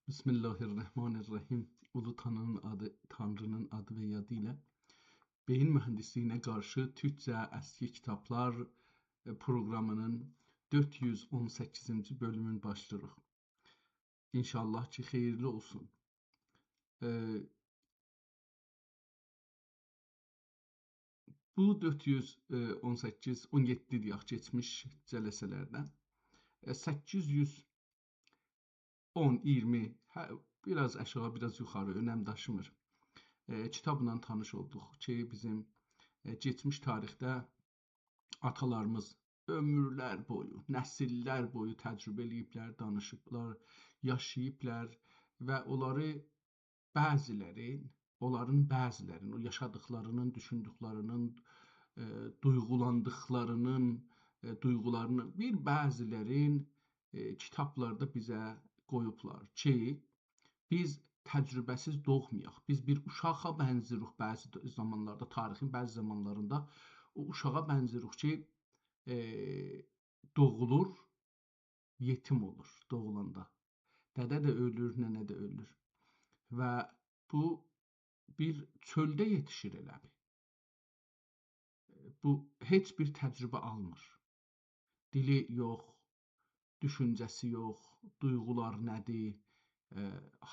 Bismillahirrahmanirrahim. Ulu Tanrının adı ve yadı ilə beyin mühəndisliğine qarşı Türkçə əski kitablar proqramının 418-ci bölümünü başlayırıq. İnşallah ki, xeyirli olsun. Bu 418, 17 deyək, keçmiş cələsələrdən 810, 20, biraz aşağı, biraz yuxarı, önəm daşımır. Kitabla tanış olduq ki, bizim geçmiş tarixdə atalarımız ömürlər boyu, nəsillər boyu təcrübə eləyiblər, danışıblar, yaşayıblar və onların bəzilərinin, o yaşadıklarının, düşündüklərinin, duyğulandıqlarının, duyğularının bir bəzilərin kitablarda bizə qoyublar ki, biz təcrübəsiz doğmayaq. Biz bir uşağa bənzirik bəzi zamanlarda, tarixin bəzi zamanlarında o uşağa bənzirik ki, doğulur, yetim olur doğulanda. Dədə də ölür, nənə də ölür. Və bu bir çöldə yetişir elə bir. Bu heç bir təcrübə almır. Dili yox, düşüncəsi yox, duyğular nədir,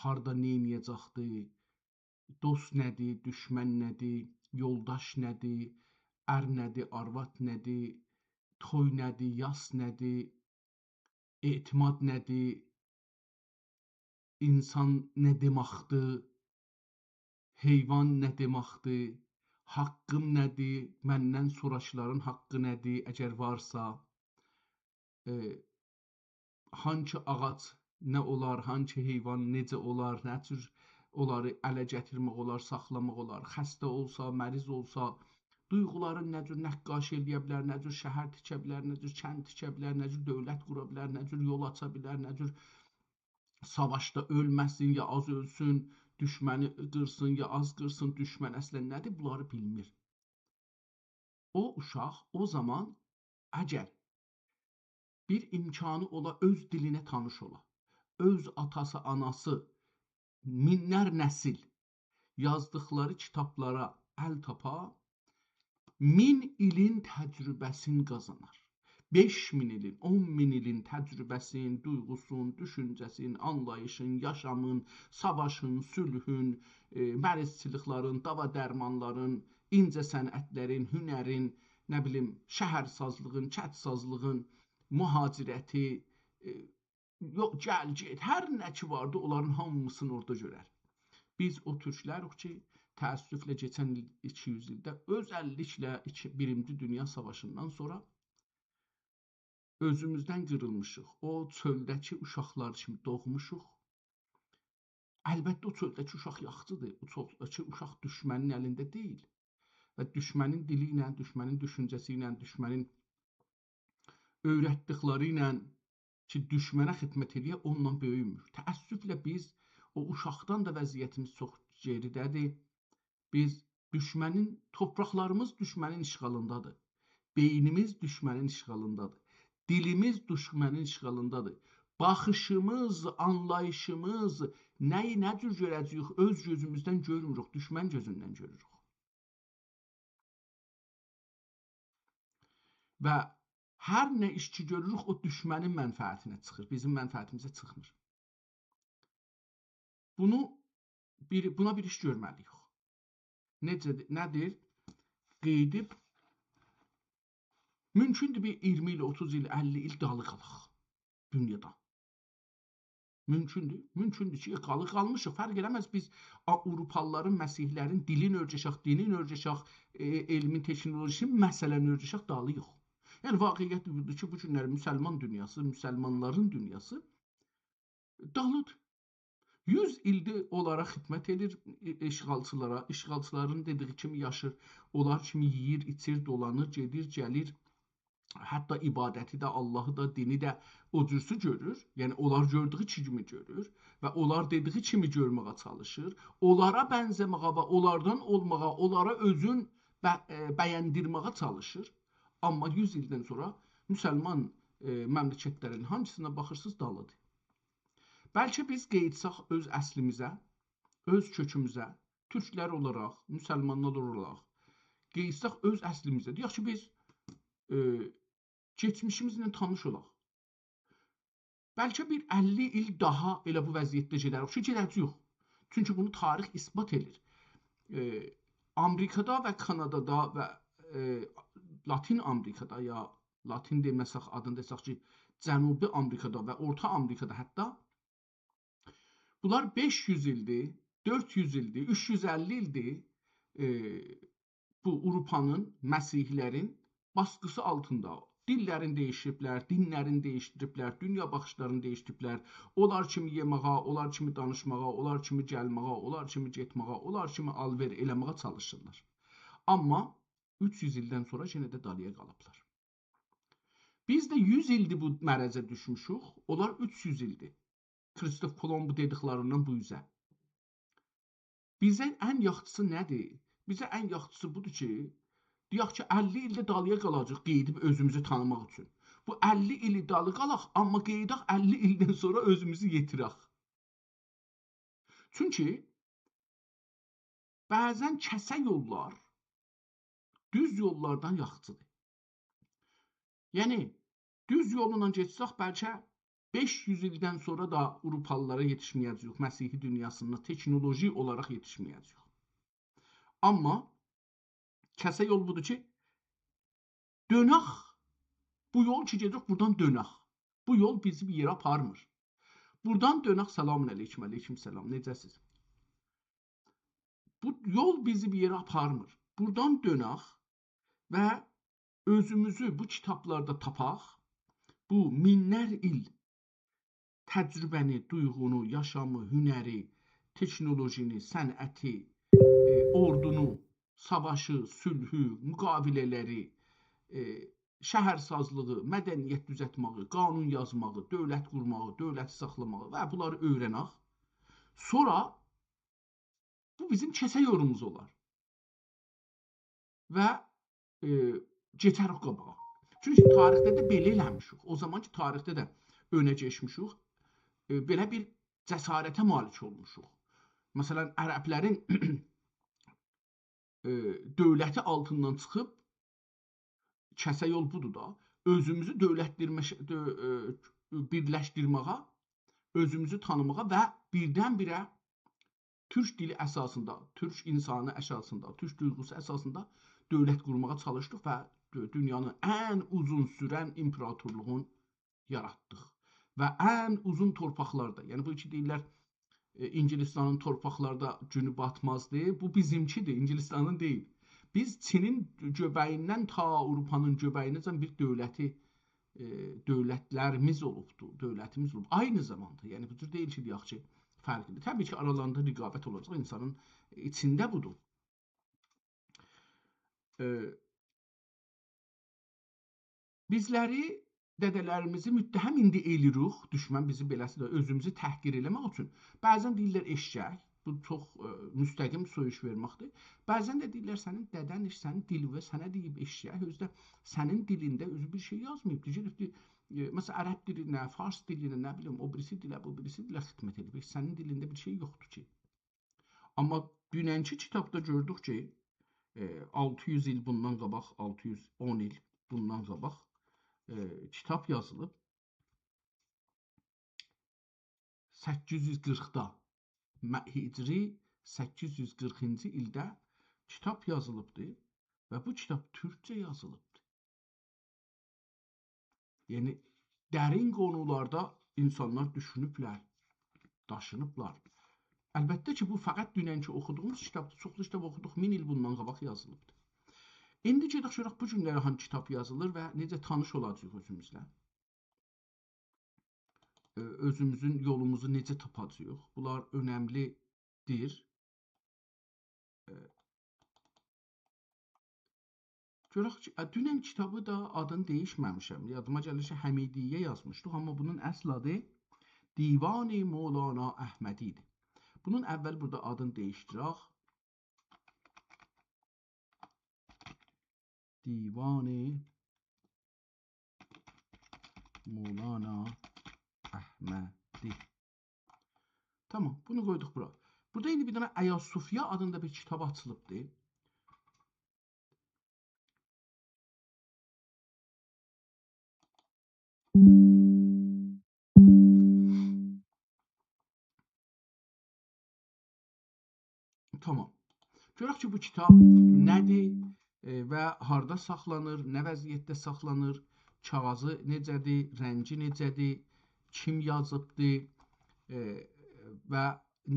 harda neyniyəcəkdir, dost nədir, düşmən nədir, yoldaş nədir, ər nədir, arvad nədir, toy nədir, yas nədir, etimad nədir, insan nə deməkdir, heyvan nə deməkdir, haqqım nədir, məndən soruşların haqqı nədir, əgər varsa, hangi ağac nə olar, hangi heyvan necə olar, nə cür onları ələ gətirmək olar, saxlamaq olar, xəstə olsa, məriz olsa, duyğuları nə cür nəqqaş eləyə bilər, nə cür şəhər tikə bilər, nə cür kənd tikə bilər, nə cür dövlət qura bilər, nə cür yol aça bilər, nə cür savaşda ölməsin, ya az ölsün, düşməni qırsın, ya az qırsın, düşmən əslən nədir, bunları bilmir. O uşaq o zaman əgər bir imkanı ola, öz dilinə tanış ola, öz atası, anası, minlər nəsil yazdıqları kitablara əl tapa, 1000 ilin təcrübəsini qazanar. 5000 ilin, 10.000 ilin təcrübəsinin, duyğusun, düşüncəsin, anlayışın, yaşamın, savaşın, sülhün, mərizçiliklərin, dava dərmanların, incə sənətlərin, hünərin, nə bilim, şəhərsazlığın, kədsazlığın, mühacirəti, gəl, get, hər nə ki vardı, onların hamısını orada görər. Biz o türklərik ki, təəssüflə keçən 200 ildə özəlliklə 1-ci Dünya Savaşından sonra özümüzdən qırılmışıq. O çöldəki uşaqlar kimi doğmuşuq. Əlbəttə o çöldəki uşaq yaxçıdır. O çöldəki uşaq düşmənin əlində deyil. Və düşmənin dili ilə, düşmənin düşüncəsi ilə, düşmənin öyrətdikləri ilə ki, düşmənə xidmət edə onunla böyümür. Təəssüflə biz o uşaqdan da vəziyyətimiz çox geridədir. Biz torpaqlarımız düşmənin işğalındadır. Beynimiz düşmənin işğalındadır. Dilimiz düşmənin işğalındadır. Baxışımız, anlayışımız, nəyi nə cür görəcəyik, öz gözümüzdən görmürük, düşmən gözündən görürük. Və hər nə iş ki görürük, o düşmənin mənfəətinə çıxır, bizim mənfəətimizə çıxmır. Buna bir iş görməliyik. Nədir? Qeydib, mümkündür bir 20 il, 30 il, 50 il dalı qalaq dünyada. Mümkündür ki, qalmışıq. Fərq eləməz biz Avropalıların, Məsihlərin dilini öyrəşək, dinin öyrəşək, elmin, teknolojisinin məsələni öyrəşək, dalıyıq. Yəni, vaqiqiyyət budur ki, bu günlər müsəlman dünyası, müsəlmanların dünyası dalıdır. 100 ildir onlara xidmət edir işğalçılara, işğalçıların dediği kimi yaşır, onlar kimi yiyir, içir, dolanır, gedir, gəlir, hətta ibadəti də, Allahı da, dini də o cürsü görür, yəni onlar gördüyü kimi görür və onlar dediği kimi görməyə çalışır, onlara bənzəməyə və onlardan olmağa, onlara özün bəyəndirməyə çalışır. Amma 100 ildən sonra müsəlman məmləkətlərin hamısına baxırsınız dalıdır. Bəlkə biz qeydsaq öz əslimizə, öz kökümüzə, türklər olaraq, müsəlmanlar olaraq qeydsaq öz əslimizə. Deyək ki, biz keçmişimizlə tanış olaq. Bəlkə bir 50 il daha elə bu vəziyyətdə gedərik ki, gedəcəyik. Çünki bunu tarix isbat edir. Amerikada və Kanadada və Latin Amerikada, ya Latin deməsək, adını desək ki, Cənubi Amerikada və Orta Amerikada hətta bunlar 500 ildir, 400 ildir, 350 ildir bu Avropanın, Məsihlərin baskısı altında. Dillərini dəyişiblər, dinlərini dəyişdiriblər, dünya baxışlarını dəyişdiriblər. Onlar kimi yeməyə, onlar kimi danışmağa, onlar kimi gəlməyə, onlar kimi getməyə, onlar kimi alver eləməyə çalışırlar. Amma 300 ildən sonra yenə də dalıya qalıblar. Biz də 100 ildir bu mərəzə düşmüşük, onlar 300 ildir. Kristof Kolombu dediklərindən bu üzə. Bizə ən yaxşısı nədir? Bizə ən yaxşısı budur ki, deyək ki, 50 ildə dalıya qalacaq qeydib özümüzü tanımaq üçün. Bu 50 ili dalı qalaq, amma qeydaq 50 ildən sonra özümüzü yetirək. Çünki bəzən kəsə yollar düz yollardan yaxşıdır. Yəni, düz yolla getsək, bəlkə 500 ildən sonra da Avropalılara yetişməyəcəyik, Məsihi dünyasında teknoloji olaraq yetişməyəcəyik. Amma kəsə yol budur ki, dönək, bu yol ki, gedirik, buradan dönək. Bu yol bizi bir yerə aparmır. Buradan dönək, selamun aleyküm, aleyküm selam, necəsiz? Bu yol bizi bir yerə aparmır. Buradan dönək və özümüzü bu kitablarda tapaq, bu minlər il təcrübəni, duyğunu, yaşamı, hünəri, teknolojini, sənəti, ordunu, savaşı, sülhü, müqavilələri, şəhərsazlığı, mədəniyyət düzəltməyi, qanun yazmağı, dövlət qurmağı, dövləti saxlamağı və bunları öyrənək. Sonra bu bizim kəsə yolumuz olar. Və geçərik qabağa. Çünki tarixdə də belə eləmişik. O zaman ki, tarixdə də önə keçmişik, belə bir cəsarətə malik olmuşuq. Məsələn, ərəblərin dövləti altından çıxıb, kəsə yol budur da, özümüzü birləşdirməyə, özümüzü tanımağa və birdən-birə türk dili əsasında, türk insanı əsasında, türk duyğusu əsasında dövlət qurmağa çalışdıq və dünyanın ən uzun sürən imperatorluğunu yaratdıq. Və ən uzun torpaqlarda, yəni bu iki deyirlər, İngilistanın torpaqlarda günü batmazdı. Bu bizimkidir, İngilistanın deyil. Biz Çinin göbəyindən ta Avropanın göbəyinəcən bir dövlətlərimiz olubdur, dövlətimiz olub. Aynı zamanda, yəni bu cür deyil ki, deyək ki, fərqlidir. Təbii ki, aralarında rəqabət olacaq, insanın içində budur. Bizləri, dədələrimizi müttəhəm indi eləyirik, düşmən bizi beləsi də özümüzü təhqir eləmək üçün. Bəzən deyirlər eşşək, bu çox müstəqim soyuş verməkdir. Bəzən də deyirlər sənin dədən, sənin dilində sənə deyib eşşək, özü də sənin dilində özü bir şey yazmayıb. Məsələn, ərəb dilinə, fars dilinə, nə bilim, o birisi dilə xidmət edib. Sənin dilində bir şey yoxdur ki. Amma dünənki kitabda gördük ki, 600 il bundan qabaq, 610 il bundan qabaq kitab yazılıb. 840-da, Hicri 840-cı ildə kitab yazılıbdır və bu kitab türkcə yazılıbdır. Yəni, dərin qonularda insanlar düşünüblər, daşınıblar. Əlbəttə ki, bu fəqət dünənki oxuduğumuz kitabdır. Çoxlu kitab oxuduq, 1000 il bundan qabaq yazılıbdır. İndi gedək görək bu günlərə hangi kitab yazılır və necə tanış olacağıq özümüzlə. Özümüzün yolumuzu necə tapacağıq. Bunlar önəmlidir. Görək ki, dünən kitabı da adını dəyişməmişəm. Yadıma gəlir ki, Həmidiyyə yazmışdıq, amma bunun əsl adı Divan-ı Mövlana Əhmədidir. Bunun əvvəl burada adını dəyişdirək. Divan-ı Mövlana Əhmədi. Tamam, bunu qoyduq bura. Burada indi bir dənə Ayasofya adında bir kitab açılıbdır. Tamam. Görək ki, bu kitab nədir və harda saxlanır, nə vəziyyətdə saxlanır, kağızı necədir, rəngi necədir, kim yazıbdır və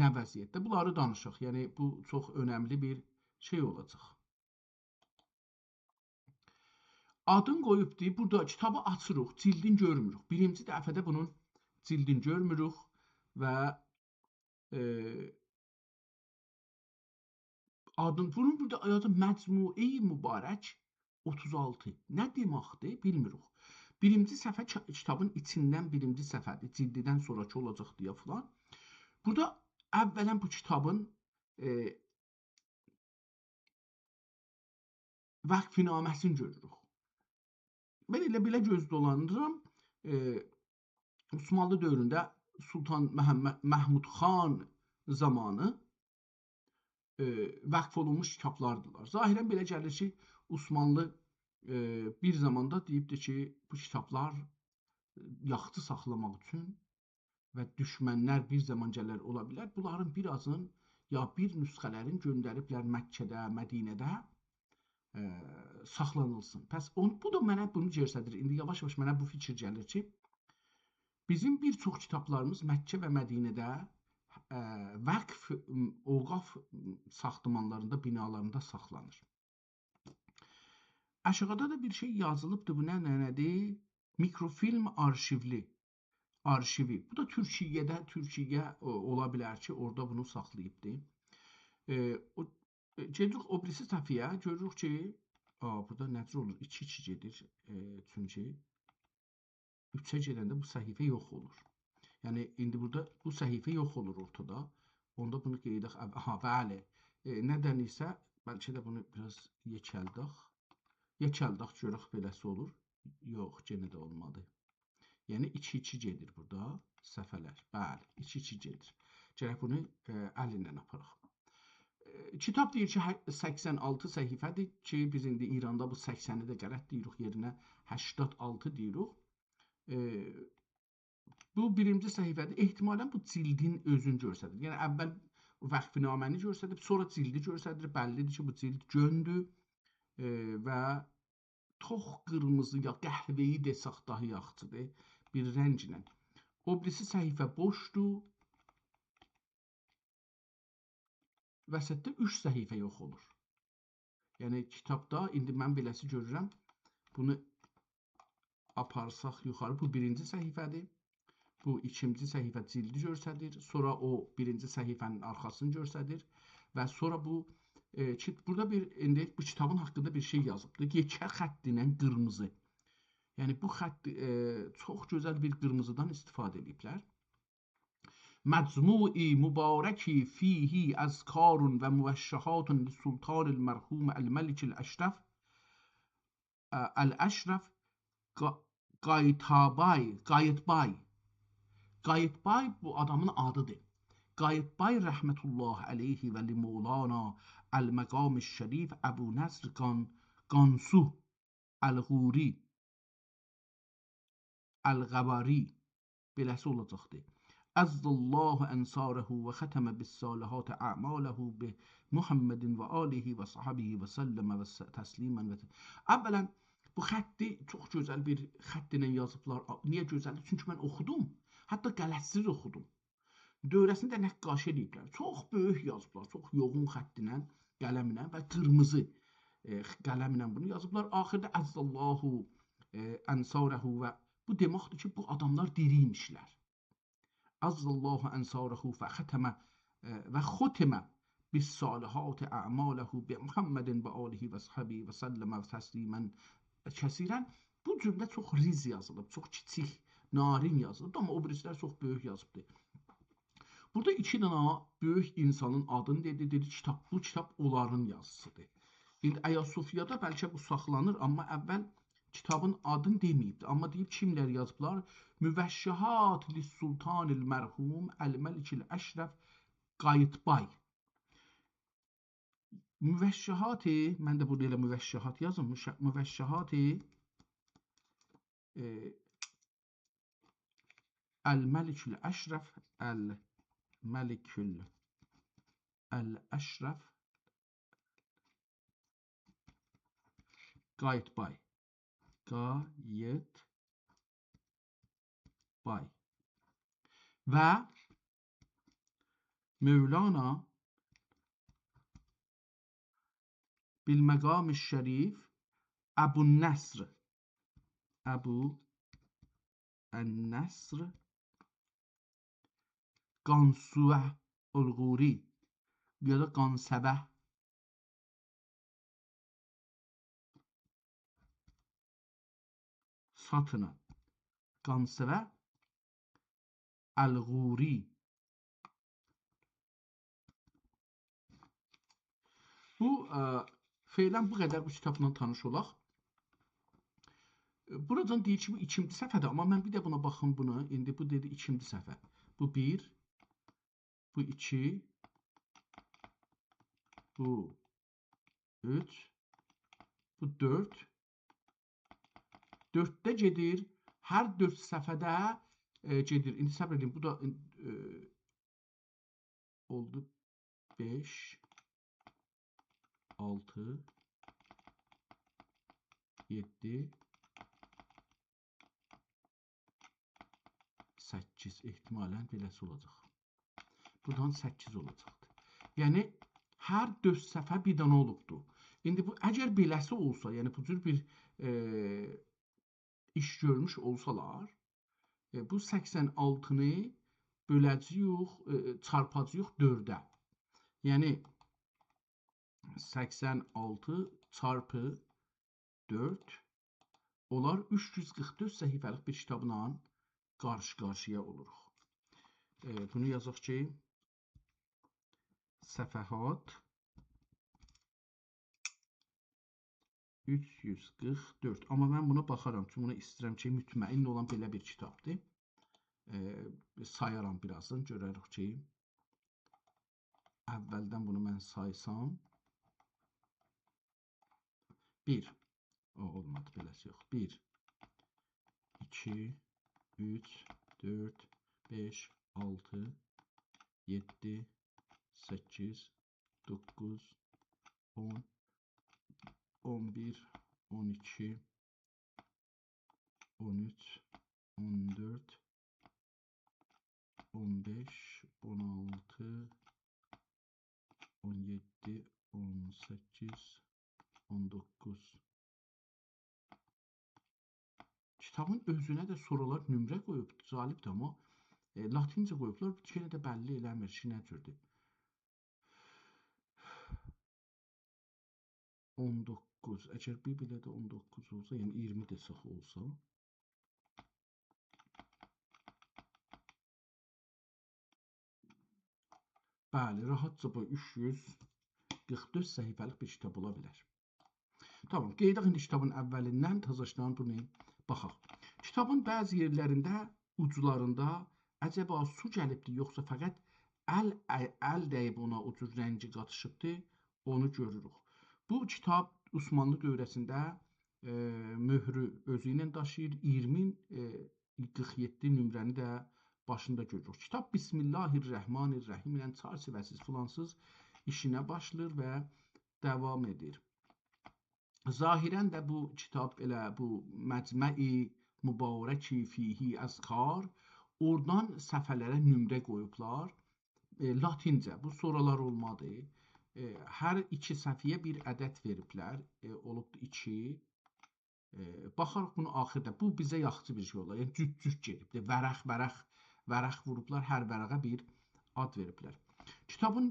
nə vəziyyətdə. Bunları danışaq. Yəni, bu çox önəmli bir şey olacaq. Adın qoyubdur. Burada kitabı açırıq, cildin görmürük. Birinci dəfədə bunun cildin görmürük və bunun burada adı Məcmui Mübarək 36. Nə deməkdir, bilmirik. Birinci səhifə kitabın içindən birinci səhifədir. Cildidən sonraki olacaq deyə filan. Burada əvvələn bu kitabın vəqfinaməsini görürük. Mən elə belə göz dolandırıram. Osmanlı dövründə Sultan Məhmud xan zamanı vəqf olunmuş kitablardılar. Zahirən belə gəlir ki, Osmanlı bir zamanda deyibdir ki, bu kitablar yaxşı saxlamaq üçün və düşmənlər bir zaman gələr ola bilər. Bunların birazın ya bir nüsxələrin göndəriblər Məkkədə, Mədinədə saxlanılsın. Pəs bu da mənə bunu göstərir. İndi yavaş-yavaş mənə bu fikir gəlir ki, bizim bir çox kitablarımız Məkkə və Mədinədə vəqf, ovqaf saxtamanlarında, binalarında saxlanır. Aşağıda da bir şey yazılıbdır. Bu nədir? Mikrofilm arşivi. Bu da Türkiyə ola bilər ki, orada bunu saxlayıbdır. Gedirik o birisi səhifəyə, görürük ki, burada necə olur? 2-2 gedir. Çünki 3-ə gedəndə bu səhifə yox olur. Yəni, indi burada bu səhifə yox olur ortada. Onda bunu qeydək. Aha, bəli. Nədən isə, bəlkə də bunu biraz yekəldək. Yekəldək, görək beləsi olur. Yox, yenə də olmadı. Yəni, 2-2 gedir burada səhifələr. Bəli, 2-2 gedir. Gərək bunu əlinlə aparaq. Kitab deyir ki, 86 səhifədir ki, biz indi İranda bu 80-i də qələt deyirik, yerinə 86 deyirik. Bu birinci səhifədir. Ehtimalən bu cildin özünü göstərir. Yəni, əvvəl vəqfinaməni göstərir, sonra cildi göstərir. Bəllidir ki, bu cild göndür və tox qırmızı ya qəhvəyi desək daha yaxşıdır bir rənglə. O birisi səhifə boşdur. Vəsətdə 3 səhifə yox olur. Yəni, kitabda indi mən beləsi görürəm. Bunu aparsaq yuxarı. Bu birinci səhifədir. Bu ikinci səhifə cildi göstərir. Sonra o birinci səhifənin arxasını göstərir. Və sonra bu, burada bu kitabın haqqında bir şey yazıbdır. Yekə xətt ilə qırmızı. Yəni, bu xətt çox gözəl bir qırmızıdan istifadə ediblər. Məcmui mübarəki fihi əzkarun və müvəşşəhatun lis-sultanil mərhum əl-məlikil əşrəf əl-əşrəf Qayıtbay. Qayıtbay bu adamın adıdır. Qayıtbay rəhmətullah əleyhi və li Mevlana əl-məqam-ı şərif Əbu Nəsr Qansuh əl-Ğuri əl-Qəbari beləsi olacaqdır. Əzzallahu ənsarəhu və xətəmə bis-salihatə ə'maləhu bi Muhammedin və alihi və sahabihi və səlləmə və təslimən və əvvələn bu xətti çox gözəl bir xətt ilə yazıblar. Niyə gözəldir? Çünki mən oxudum. Hətta qələtsiz oxudum. Dövrəsində nəqqaş ediblər. Çox böyük yazıblar. Çox yoğun xəttinə, qələminə və qırmızı qələminə bunu yazıblar. Axırda əzzallahu ənsarəhu və bu deməkdir ki, bu adamlar diriymişlər. Əzzallahu ənsarəhu və xətəmə və xotimə bis-salihatə ə'maləhu bi Muhammedin və alihi və sahabihi və səlləmə və təslimən kəsirən. Bu cümlə çox riz yazılıb, çox kiçik, narin yazılıb, amma o birisilər çox böyük yazıbdır. Burada 2 dənə böyük insanın adını dedi, bu kitab onların yazısıdır. İndi Ayasofyada bəlkə bu saxlanır, amma əvvəl kitabın adını deməyibdir, amma deyib kimlər yazıblar? Müvəşşihat lis-Sultanil mərhum Əl-Məlikil Əşrəf Qayıtbay. Müvəşşihati, mən də burada elə müvəşşihat yazım. Müvəşşihati Əl-Məlikül Əşrəf Əl-Məlikül Əl-Əşrəf Qayıtbay. Qayıtbay. Və Mövlana Bilməqam-ı Şərif Əbu-Nəsr Əbu-Nəsr Qansuvə Ulğuri ya da Qansəbə Satına Qansəbə Əl-Ğuri. Bu feylən bu qədər bu kitabla tanış olaq. Buradan deyir ki, bu ikinci səhvədir, amma mən bir də buna baxım bunu. İndi bu dedi ikinci səhvə. Bu 1, bu 2, bu 3, bu 4. 4-də gedir. Hər 4 səhvədə gedir. İndi səbr edin. Bu da oldu 5, 6, 7, 8 ehtimalən beləsi olacaq. Buradan 8 olacaqdır. Yəni, hər 4 səfə bir dənə olubdur. İndi bu, əgər beləsi olsa, yəni bu cür bir iş görmüş olsalar, bu 86-nı böləcəyik, çarpacağıq 4-ə. Yəni, 86 çarpı 4 olar 344 səhifəlik bir kitabla qarşı-qarşıya oluruq. Bunu yazaq ki, səfəhat 344. Amma mən buna baxaram ki, buna istəyirəm ki, mütməin olan belə bir kitabdır. Sayaram birazdan, görərik ki, əvvəldən bunu mən saysam. 1, olmadı, beləsi yox. 1, 2, 3, 4, 5, 6, 7, 8, 9, 10, 11, 12, 13, 14, 15, 16, 17, 18, 19. Kitabın özünə də sorular nömrə qoyub, calibdir, amma latincə qoyublar, yenə də bəlli eləmir ki, nə cürdür. 19, əgər bir belə də 19 olsa, yəni 20 desək olsa, bəli, rahatca bu 344 səhifəlik bir kitab ola bilər. Tamam, qeydaq indi kitabın əvvəlindən təzəşdən bunu baxaq. Kitabın bəzi yerlərində, uclarında əcəba su gəlibdir, yoxsa fəqət əl dəyib ona o cür rəngi qatışıbdır, onu görürük. Bu kitab Osmanlı dövrəsində möhrü özü ilə daşıyır, 2047 nömrəni də başında görürük. Kitab Bismillahirrahmanirrahim ilə çarçivəsiz filansız işinə başlayır və davam edir. Zahirən də bu kitab elə bu məcməi mübarəki fihi əzkar, oradan səfələrə nömrə qoyublar. Latincə, bu soralar olmadı. Hər 2 səfiyə bir ədəd veriblər, olubdur 2. Baxarıq bunu axırda, bu bizə yaxşı bir şey olar, yəni cüt-cüt gedibdir, vərəq vurublar, hər vərəqə bir ad veriblər. Kitabın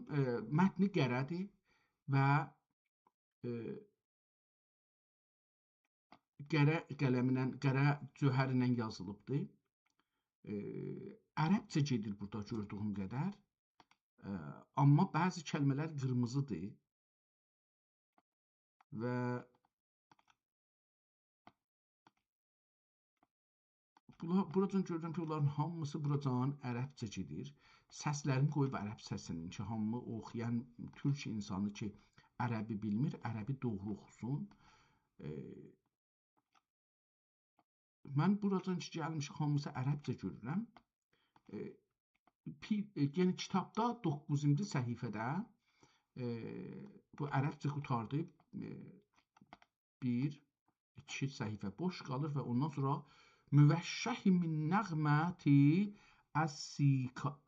mətni qərədir və qərə qələminə, qərə cöhərinə yazılıbdır. Ərəbcə gedir burada gördüyüm qədər. Amma bəzi kəlmələr qırmızıdır və Buradan görürəm ki, onların hamısı buradan ərəbcə gedir. Səslərini qoyub ərəb səsinin ki, hamı oxuyan türk insanı ki, ərəbi bilmir, ərəbi doğru oxusun. Mən buradan ki, gəlmiş hamısı ərəbcə görürəm. Yəni kitabda 9-cu səhifədə bu ərəbcə qutardı. 1-2 səhifə boş qalır və ondan sonra müvəşşəhi min nəğməti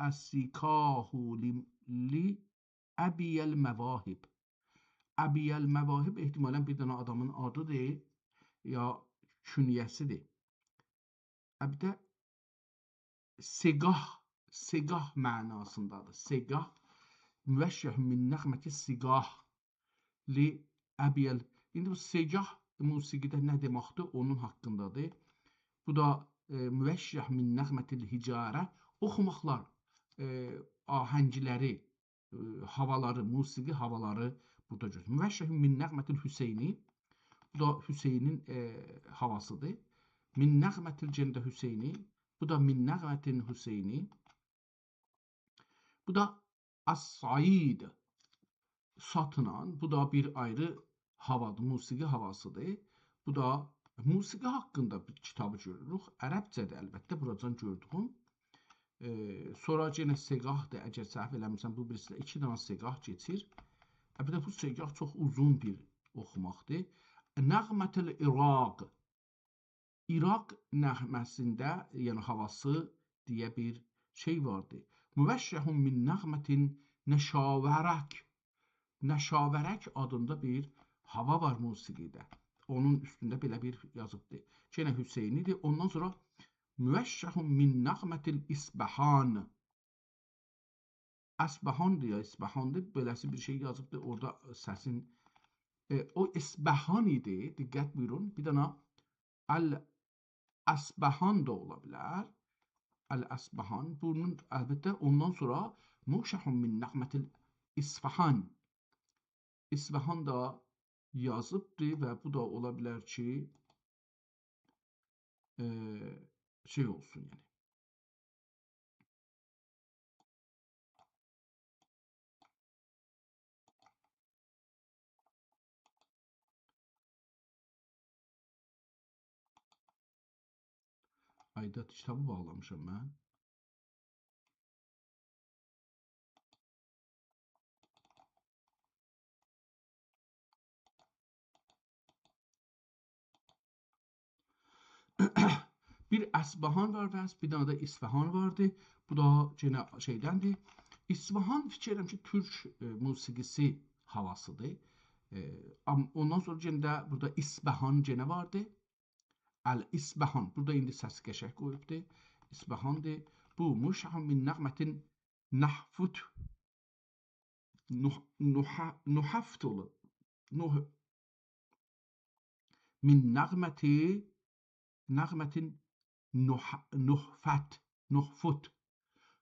əs-sikahu li əbiyəl məvahib. Əbiyəl məvahib ehtimalən bir dənə adamın adıdır ya künyəsidir. Əbdə segah mənasındadır. Segah müvəşşəhi min nəğməti sigah li əbiyəl. İndi bu segah musiqidə nə deməkdir? Onun haqqındadır. Bu da müvəşşəh min nəğmətil hicarə oxumaqlar, ahəngləri, havaları, musiqi havaları burada görürük. Müvəşşəh min nəğmətil Hüseyni, bu da Hüseynin havasıdır. Min nəğmətil cəndə Hüseyni, bu da min nəğmətin Hüseyni. Bu da As-Said satılan, bu da bir ayrı havadır, musiqi havasıdır. Bu da musiqi haqqında bir kitabı görürük. Ərəbcədir əlbəttə, buradan gördüyüm. Sonra yenə segahdır, əgər səhv eləmirsən, bu birisilə 2 dənə segah keçir. Əlbəttə, bu segah çox uzun bir oxumaqdır. Nəğmətil İraq. İraq nəğməsində, yəni havası deyə bir şey vardır. Müvəşşəhun min nəğmətin nəşavərək. Nəşavərək adında bir hava var musiqidə. Onun üstündə belə bir yazıbdır. Yenə Hüseynidir. Ondan sonra müvəşşəhun min nəğmətil İsbəhan. Əsbəhandır ya, İsbəhandır. Beləsi bir şey yazıbdır. Orada səsin o İsbəhan idi. Diqqət buyurun. Bir dənə Əl-Əsbəhan da ola bilər. Əl-Əsbəhan. Bunun əlbəttə ondan sonra müvəşşəhun min nəğmətil İsfahan. İsfahan da yazıbdır və bu da ola bilər ki şey olsun yəni. Aidat kitabı bağlamışam mən. Bir Əsbəhan var və bir dənə də İsfahan vardı. Bu da yenə şeydəndir. İsfahan fikirlərim ki, türk musiqisi havasıdır. Ondan sonra yenə də burada İsbəhan yenə vardı. Əl-İsbəhan. Burada indi səs qəşəng qoyubdur. İsbəhandır. Bu müşəhun min nəğmətin nəhfut nuhaft olur. Min nəğmətin nuhfut.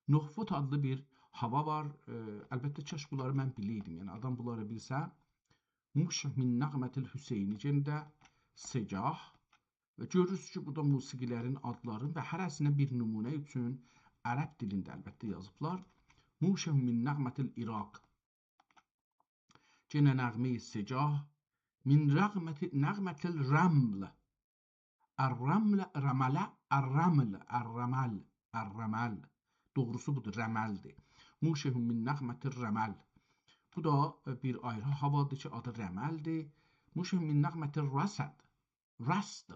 Nuhfut adlı bir hava var. Əlbəttə kəş bunları mən bilirdim. Yəni adam bunları bilsə. Müşəh min nəğmətil Hüseyni cəndə segah. Və görürsünüz ki, burada musiqilərin adları və hərəsinə bir nümunə üçün ərəb dilində əlbəttə yazıblar. Müşəh min nəğmətil İraq. Yenə nəğmə-i segah. Min nəğmətil rəml. Ər-rəml, rəmələ, ər-rəml, ər-rəməl, ər-rəməl. Doğrusu budur, rəməldir. Müşəhun min nəğmətir rəməl. Bu da bir ayrı havadır ki, adı rəməldir. Müşəhun min nəğmətir rəsəd. Rəsd.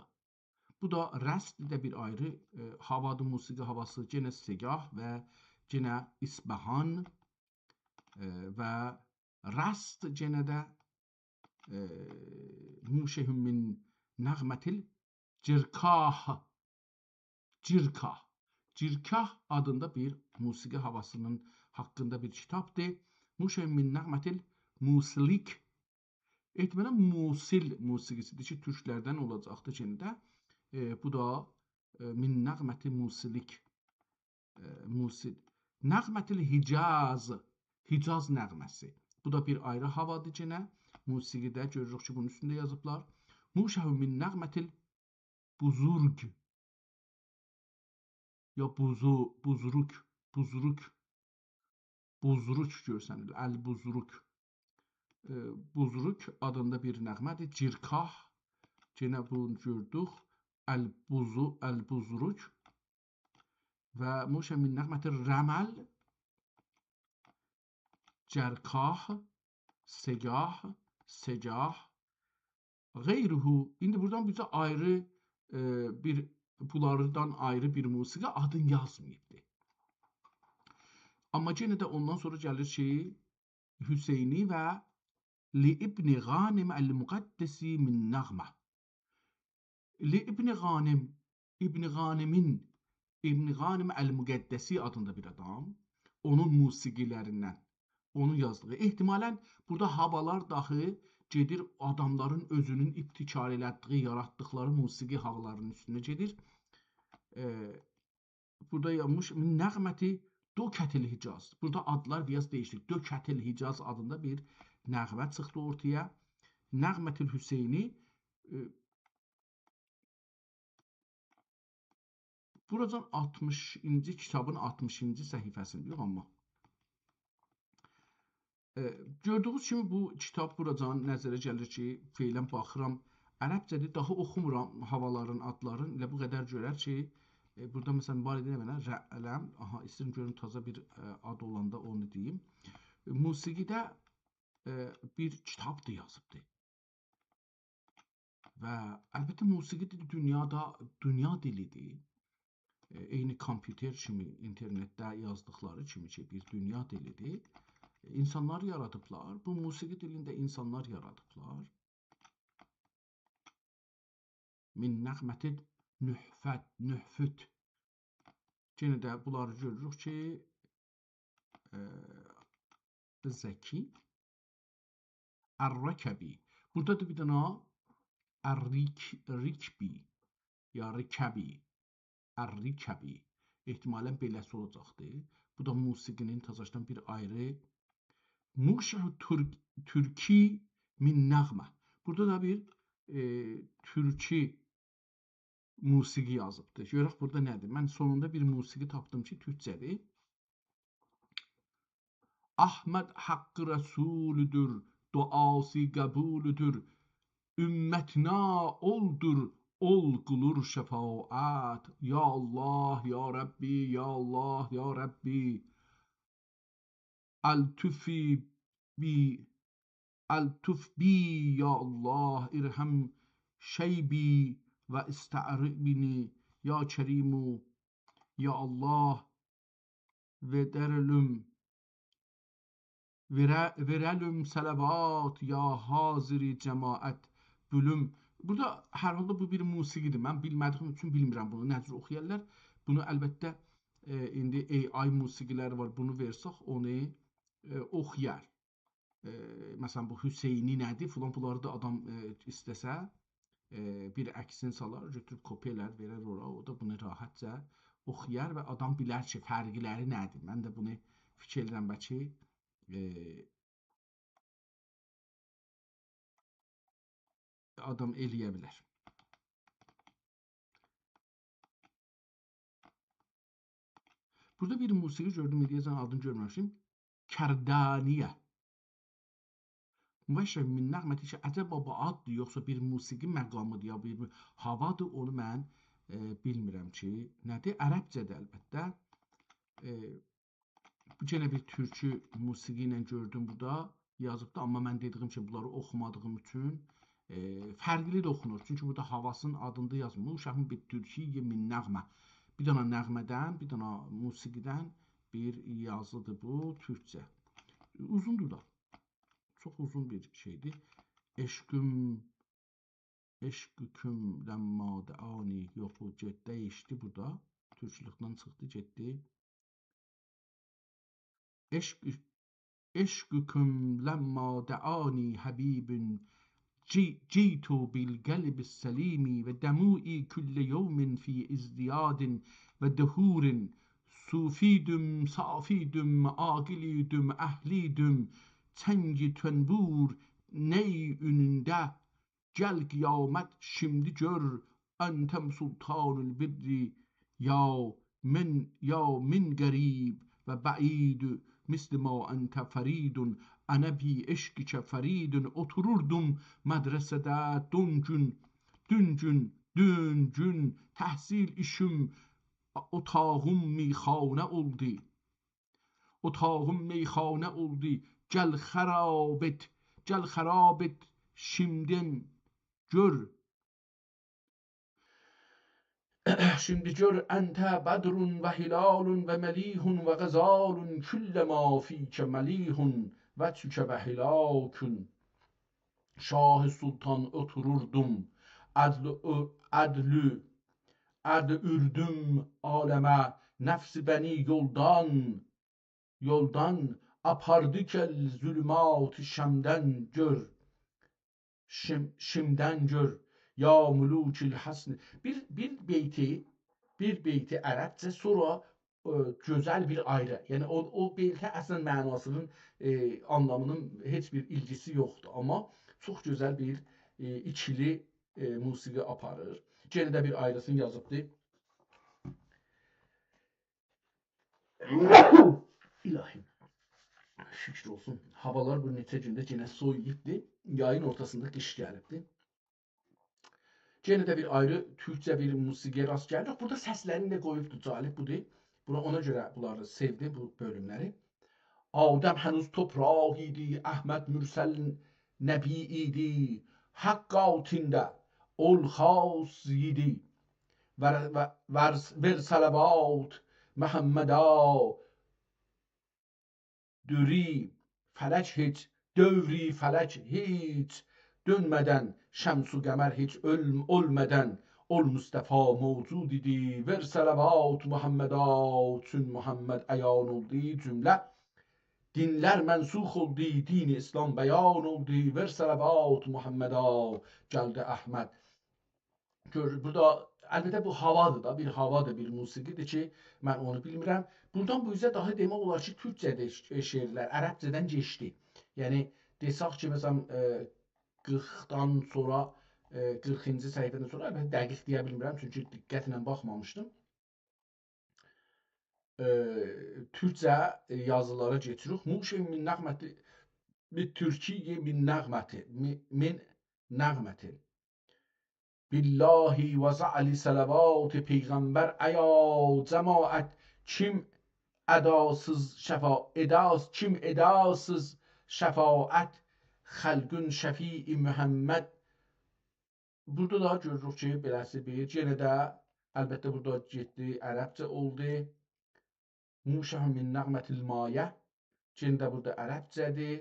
Bu da rəsd də bir ayrı havadır, musiqi havası. Yenə segah və yenə İsbəhan və rəsd yenə də müşəhun min nəğmətil cirkah. Cirkah. Cirkah adında bir musiqi havasının haqqında bir kitabdır. Müşəhun min nəğmətil musilik. Ehtimalən musil musiqisidir ki, türklərdən olacaqdır ki, bu da min nəğməti musilik. Musil. Nəğmətil Hicaz. Hicaz nəğməsi. Bu da bir ayrı havadır yenə. Musiqidə görürük ki, bunun üstündə yazıblar. Müşəhun min nəğmətil buzurg. ya buzruk görsənilir, əl-buzruk. Buzruk adında bir nəğmədir. Cirkah, yenə bunu gördük. Əl-buzruk və muşə min nəğmətir rəməl, cərkah, segah, secah, qeyruhu. İndi buradan bizə ayrı bunlardan ayrı bir musiqi adın yazmayıbdır. Amma yenə də ondan sonra gəlir ki, Hüseyni və li İbn Ghanim el-Muqaddesi min nəğmə. Li İbn Ghanim, İbn Ghanim el-Muqaddesi adında bir adam, onun musiqilərindən, onun yazdığı. Ehtimalən burada havalar daxı gedir adamların özünün ibtikar elədiyi, yaratdıqları musiqi havalarının üstünə gedir. Burada yazmış nəğməti Dökətil Hicaz. Burada adlar biraz değişdi. Dökətil Hicaz adında bir nəğmə çıxdı ortaya. Nəğmətil Hüseyni. Buradan 60-cı kitabın 60-cı səhifəsində yox amma. Gördüyünüz kimi bu kitab buradan nəzərə gəlir ki, feylən baxıram. Ərəbcədə daha oxumuram havaların adlarını. Elə bu qədər görər ki, burada məsələn var idi nə rələm. Aha, istəyirəm görüm taza bir ad olanda onu deyim. Musiqidə bir kitabdır yazıbdır. Və əlbəttə musiqi dili dünya dilidir. Eyni kompüter kimi, internetdə yazdıqları kimi ki, bir dünya dilidir. İnsanlar yaradıblar. Bu musiqi dilində insanlar yaradıblar. Min nəğmətin nühfüt. Yenə də bunları görürük ki, Zəki, Ər-Rəkəbi. Burada da bir dənə Ər-Rikbi, ya Rikəbi, Ər-Rikəbi. Ehtimalən beləsi olacaqdır. Bu da musiqinin tazaşdan bir ayrı. Muşəh Türki min nəğmə. Burada da bir türki musiqi yazıbdır. Görək burada nədir? Mən sonunda bir musiqi tapdım ki, türkcədir. Ahməd haqqı rəsulüdür, duası qəbulüdür. Ümmətinə oldur, ol qulur şəfaət. Ya Allah, ya Rəbbi, ya Allah, ya Rəbbi. Eltuf bi ya Allah, irham şeybi ve ista'ribni ya Kerimu, ya Allah, verelüm salavat ya haziri cemaat bölüm. Burada hər halda bu bir musiqidir. Mən bilmədiyim üçün bilmirəm bunu. Necə oxuyarlar? Bunu əlbəttə indi AI musiqiləri var. Bunu versək onu oxuyar. Məsələn bu Hüseyni nədir? Filan bunları da adam istəsə bir əksini salar, götürüb kopyalar verər ora. O da bunu rahatca oxuyar və adam bilər ki, fərqləri nədir? Mən də bunu fikir edirəm bəlkə adam eləyə bilər. Burada bir musiqi gördüm, deyəcəm adını görməmişim. Kərdaniyə. Müəşrəf min nəğməti ki, əcəba bu addır, yoxsa bir musiqi məqamıdır, ya bir havadır, onu mən bilmirəm ki, nədir? Ərəbcədir əlbəttə. Bu yenə bir türkü musiqi ilə gördüm burada yazıbdır, amma mən dediyim ki, bunları oxumadığım üçün fərqli də oxunur. Çünki burada havasının adında yazmır. Uşağın bir türkiyə min nəğmə. Bir dana nəğmədən, bir dana musiqidən bir yazıdır bu, türkcə. Uzundur da. Çox uzun bir şeydir. Eşqüküm ləmmə dəani. Yox, bu dəyişdi burada. Türkçülükdən çıxdı, getdi. Eşqüküm ləmmə dəani həbibün. جئت بالقلب السليم ودموعي كل يوم في ازدياد ودهور صوفيدم صافيدم عاقليدم أهليدم تنgi tönbur ney önünde gel kıyamet şimdi gör entem sultanul birri ya من قریب و بعید مثل ما انت feridun ana bi eşkiçe feridun otururdum medresede dün gün tahsil işim otağım meyxane oldu. Otağım meyxane oldu. Gel xarabet şimdiden gör. Şimdi gör ente bedrun ve hilalun ve melihun ve gazalun küllema fike melihun ve tüke ve hilakun. Şah Sultan otururdum. Adlı ürdüm aleme. Nefsi beni yoldan apardı kel zulmat şemden gör. Şimden gör. Ya mulukil hasn. Bir beyti Ərəbcə, sonra gözəl bir ayrı. Yəni o beyti əslən mənasının anlamının heç bir ilgisi yoxdur, amma çox gözəl bir ikili musiqi aparır. Yenə də bir ayrısını yazıbdır. İlahim. Şükür olsun. Havalar bu neçə gündə yenə soyuyubdur. Yayın ortasında qış gəlibdir. Yenə də bir ayrı türkcə bir musiqiyə rast gəldik. Burada səslərini də qoyubdur, calib budur. Ona görə bunları sevdim, bu bölümləri. Adəm hənuz topraq idi, Əhməd Mürsəl nəbi idi, Haqq altında ol xas idi, ver salavat Məhəmmədə dövri fələk heç dönmədən, şəms-u qəmər heç ölmədən, ol Mustafa mevcud idi, ver salavat Muhammedə, çün Muhammed əyan oldu cümlə, dinlər mənsux oldu, din İslam bəyan oldu, ver salavat Muhammedə, gəldi Əhməd. Burada əlbəttə bu havadır da, bir havadır, bir musiqidir ki, mən onu bilmirəm. Buradan bu üzrə daha demək olar ki, türkcədə şeirlər ərəbcədən keçdi. Yəni desək ki, məsələn 40-dan sonra 40-cı səhifədən sonra əlbəttə dəqiq deyə bilmirəm, çünki diqqətlə baxmamışdım. Türkcə yazılara keçirik. Muşin min nəğməti bi Türkiye min nəğməti billahi və za'li salavat peyğəmbər əya cəmaət kim edasız şəfaət xəlqün şəfii Muhammed. Burada da görürük ki, beləsi bir, yenə də əlbəttə burada getdi, ərəbcə oldu. Muşah min nəğmətil mayə, yenə də burada ərəbcədir.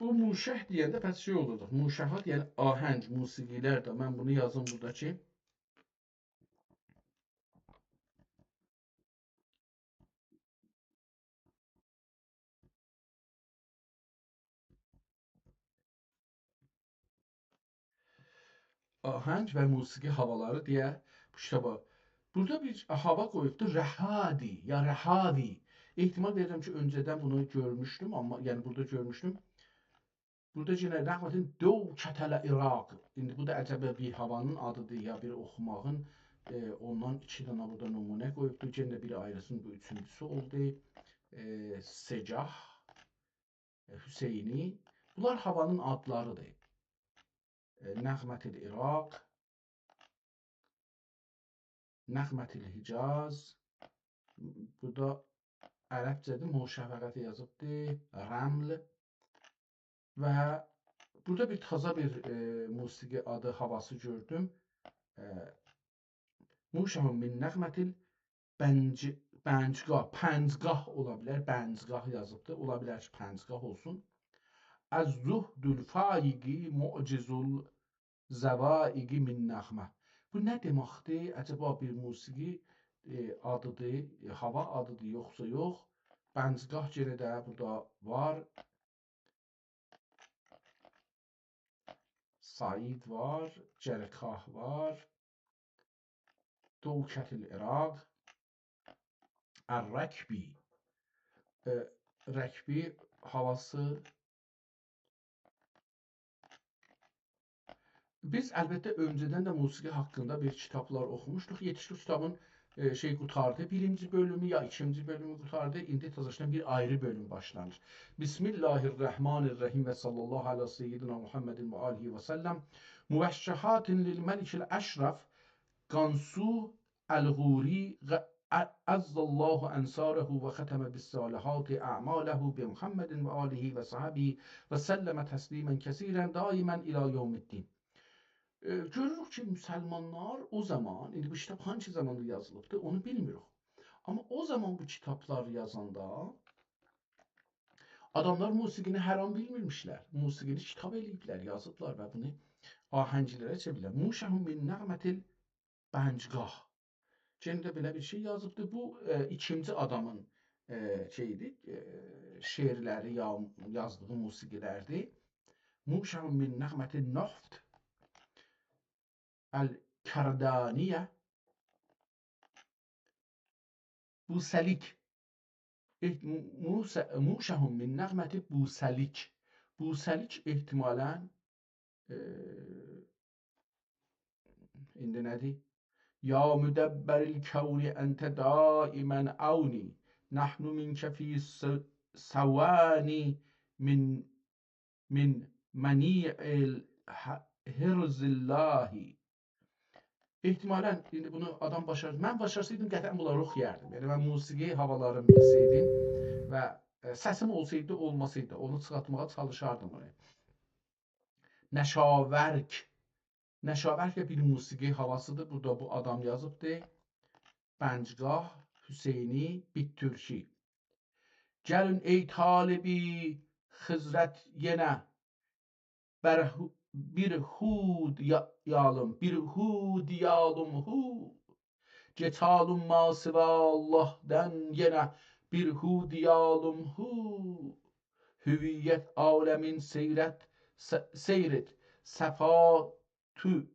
Bu muşah deyəndə pəs şey olurdu. Muşahat yəni ahəng, musiqilər də. Mən bunu yazım buradakı. Ahəng və musiqi havaları deyə bu kitaba. Burada bir hava qoyubdur. Rəhadi ya rəhavi. ehtimal verirəm ki, öncədən bunu görmüşdüm, amma yəni burada görmüşdüm. Burada yenə rəhmətin Döv Kətələ İraq. İndi bu da əcəbə bir havanın adıdır ya bir oxumağın. Ondan 2 dənə burada nümunə qoyubdur. Yenə bir ayrısının bu üçüncüsü oldu. Secah, Hüseyni. Bunlar havanın adlarıdır. Nəğmətil İraq, Nəğmətil Hicaz. Burada ərəbcədir, Moşəfəqəti yazıbdır. Rəml. Və burada bir taza bir musiqi adı havası gördüm. Muşahun min nəğmətil Pəncgah ola bilər. Pəncgah yazıbdır. Ola bilər ki, Pəncgah olsun. Az-zuhdul faiqi mu'cizul zəvaiqi min nəğmə. Bu nə deməkdir? Əcəba bir musiqi adıdır, hava adıdır, yoxsa yox? Pəncgah yenə də burada var. Said var, Cərkah var. Döv Kətəl İraq. Er-rekbi. Rekbi havası. Biz əlbəttə öncədən də musiqi haqqında bir kitablar oxumuşduq. Yetişdik kitabın şey qutardı. Birinci bölümü ya ikinci bölümü qutardı. İndi təzədən bir ayrı bölüm başlanır. Bismillahirrahmanirrahim və sallallahu ala seyyidina Muhammedin və alihi və səlləm. Müvəşşəhatin lil məlikil əşraf Qansu el-Ğuri Azzallahu ensarahu və xətəmə bis-salihati a'maləhu bi Muhammedin və alihi və sahabihi və səlləmə təslimən kəsirən daimən ilə yevmiddin. Görürük ki, müsəlmanlar o zaman, indi bu kitab hangi zamanda yazılıbdı, onu bilmiyoruz. Ama o zaman bu kitaplar yazanda adamlar musiqini hər an bilmirmişlər. Musiqini kitab eləyiblər, yazıblar və bunu ahənglərə çeviriblər. Muşahun min nəğmətil bəncgah. Cəndə belə bir şey yazıbdı. Bu ikinci adamın şeydir, şeirləri yazdığı musiqilərdir. Muşahun min nəğmətil naft El-Kardaniye Buselik Muşahun min nəğməti Buselik. Buselik ihtimalen indi nədir? Ya müdəbbəril kəvni əntə daimən avni nəhnu minkə fi savani min məni'il hirzillahi. İhtimalen indi bunu adam başarır. Mən başarsaydım qətən bunları oxuyardım. Yəni mən musiqi havalarını bilsəydim və səsim olsaydı, olmasaydı onu çıxartmağa çalışardım onu. Nəşavərk. Nəşavərk bir musiqi havasıdır. Burada bu adam yazıbdı. Bəncgah Hüseyni Bittürki. Gəlin ey talibi xizrət yenə bir hud yalım, bir hud yalım hu. Cetalum masıva Allah'dan yine bir hud yalım hu. Hüviyet alemin seyret.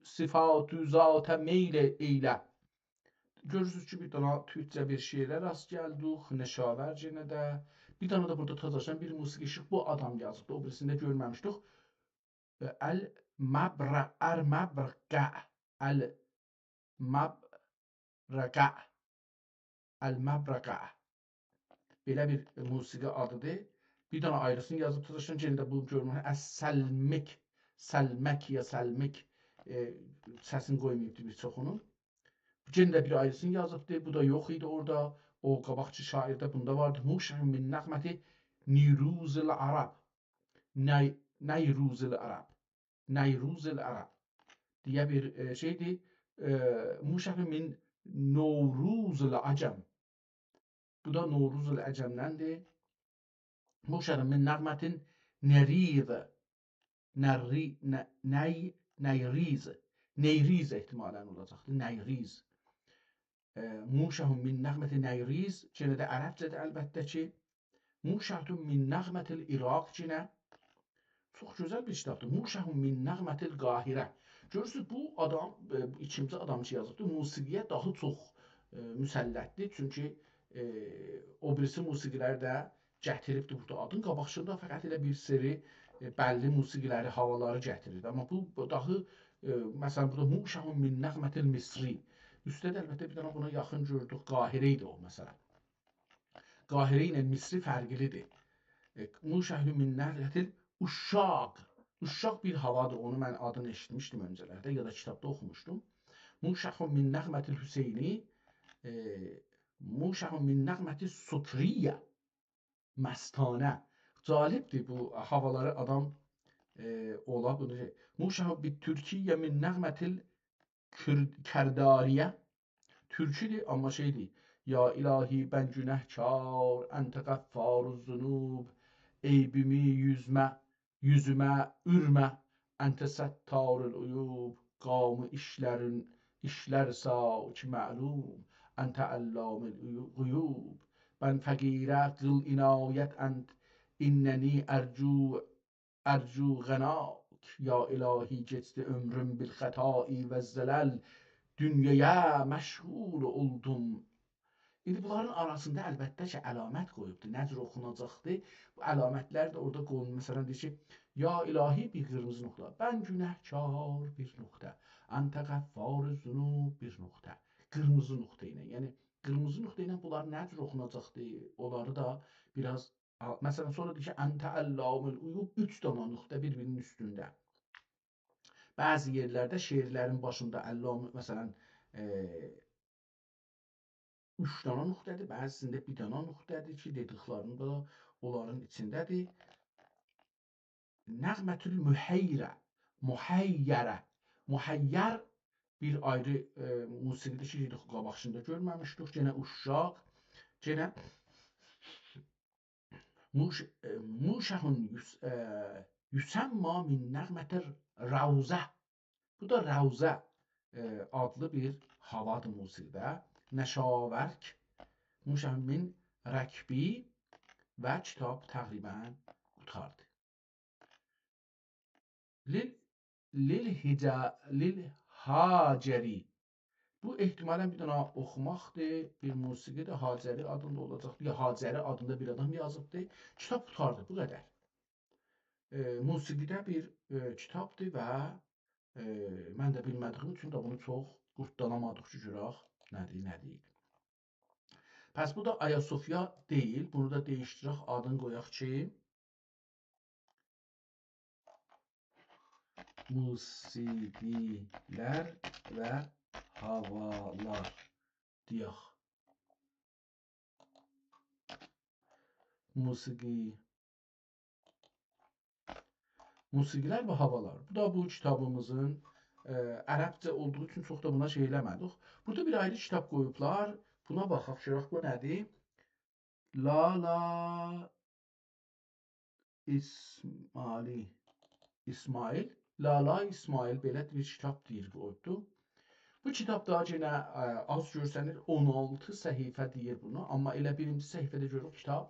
Sıfatü zata meyle eyle. Görürsünüz ki, bir tane Türkçe bir şiirə rast gəldik, Nəşavərcinə də. Bir tane de burada təzəşən bir musiqi şık bu adam yazıbdı. O birisini də görməmişdik. El-Məbrəqə belə bir musiqi adıdır. Bir dənə ayrısını yazıb tutuşun ki, bu görmür. Əs-Səlmik, Səlmək ya Səlmik səsini qoymayıbdı bir çoxunun. Cində bir ayrısını yazıbdı. Bu da yox idi orada. O qabaqçı şairdə bunda vardı. Muşahun min nəğməti Niruzil Arab. Neyruzil Arab. Neyruzil Arab diye bir şeydi. Muşahun min Novruzil Acem. Bu da Novruzil Acem'dendir. Muşahun min nəğmətin Neriz. Neyriz. Neyriz ihtimalen olacaqdır. Neyriz. Muşahun min nəğməti Neyriz. Yenə də ərəbcədir əlbəttə ki. Muşahun min nəğmətil İraq cinə. Çox gözəl bir kitabdır. Muşahun min nəğmətil Qahirə. Görürsünüz, bu adam, ikinci adam ki yazıbdır, musiqiyə daha çox müsəllətdir. Çünki o birisi musiqilər də gətiribdir burada adın qabaqçında, fəqət elə bir seri bəlli musiqiləri, havaları gətirir. Amma bu daha, məsələn, burada Muşahun min nəğmətil Misri. Üstədə əlbəttə bir dənə buna yaxın gördük, Qahirə idi o məsələn. Qahirə ilə Misri fərqlidir. Muşahun min nəğmətil Uşşaq. Uşşaq bir havadır. Onu mən adını eşitmişdim öncələrdə ya da kitabda oxumuşdum. Muşahun min nəğmətil Hüseyni. Muşahun min nəğmətil Sutriyə. Məstanə. Calibdir bu havaları adam ola. Muşahun bit Türkiyə min nəğmətil Kərdariyə. Türküdür amma şeydir. Ya ilahi ben günahkar, ente gaffaruz zunub, eybimi yüzüme ürme, ente settarul uyub, qamı işlərsa ki məlum, ente allamil uyub. Ben fəqirə qıl inayət ent, innəni ərcu ғənak, ya ilahi geçti ömrüm bil xətai və zəlal, dünyaya məşğul oldum. İndi bunların arasında əlbəttə ki, əlamət qoyubdur. Necə oxunacaqdır? Bu əlamətlər də orada qoyulmuş. Məsələn, deyir ki, ya ilahi bir qırmızı nöqtə, ben günahkar bir nöqtə, ente gaffar zunub bir nöqtə. Qırmızı nöqtə ilə. Yəni qırmızı nöqtə ilə bunlar necə oxunacaqdır? Onları da biraz məsələn sonra deyir ki, ente allamul uyub 3 dənə nöqtə bir-birinin üstündə. Bəzi yerlərdə şeirlərin başında əllam məsələn 3 dənə nöqtədir, bəzisində bir dənə nöqtədir ki, dediklərində onların içindədir. Nəğmətül müheyyirə, muheyyərə, muheyyər bir ayrı musiqidir ki, dedik qabaqında görməmişdik. Yenə uşaq, yenə muşəhun yüsəmma min nəğmətir ravzə. Bu da ravzə adlı bir havadır musiqidə. Nəşavərk, muşəhun min rəkbi və kitab təqribən qutardı. Lil haceri. Bu ehtimalən bir dənə oxumaqdır, bir musiqidir, Hacəri adında olacaqdır, ya Hacəri adında bir adam yazıbdır. Kitab qutardı, bu qədər. Musiqidə bir kitabdır və mən də bilmədiyim üçün də bunu çox qurtlanamadıq ki, görək nədir, nə deyil. Pəs bu da Ayasofya deyil, bunu da değişdirək, adını qoyaq ki, musiqilər və havalar deyək. Musiqilər və havalar. Bu da bu kitabımızın ərəbcə olduğu üçün çox da buna şey eləmədik. Burada bir ayrı kitab qoyublar. Buna baxaq, görək bu nədir? Lala İsmail. Lala İsmail belə bir kitab deyir qoyubdu. Bu kitabda yenə az görsənir 16 səhifə deyir bunu. Amma elə birinci səhifədə görürük kitab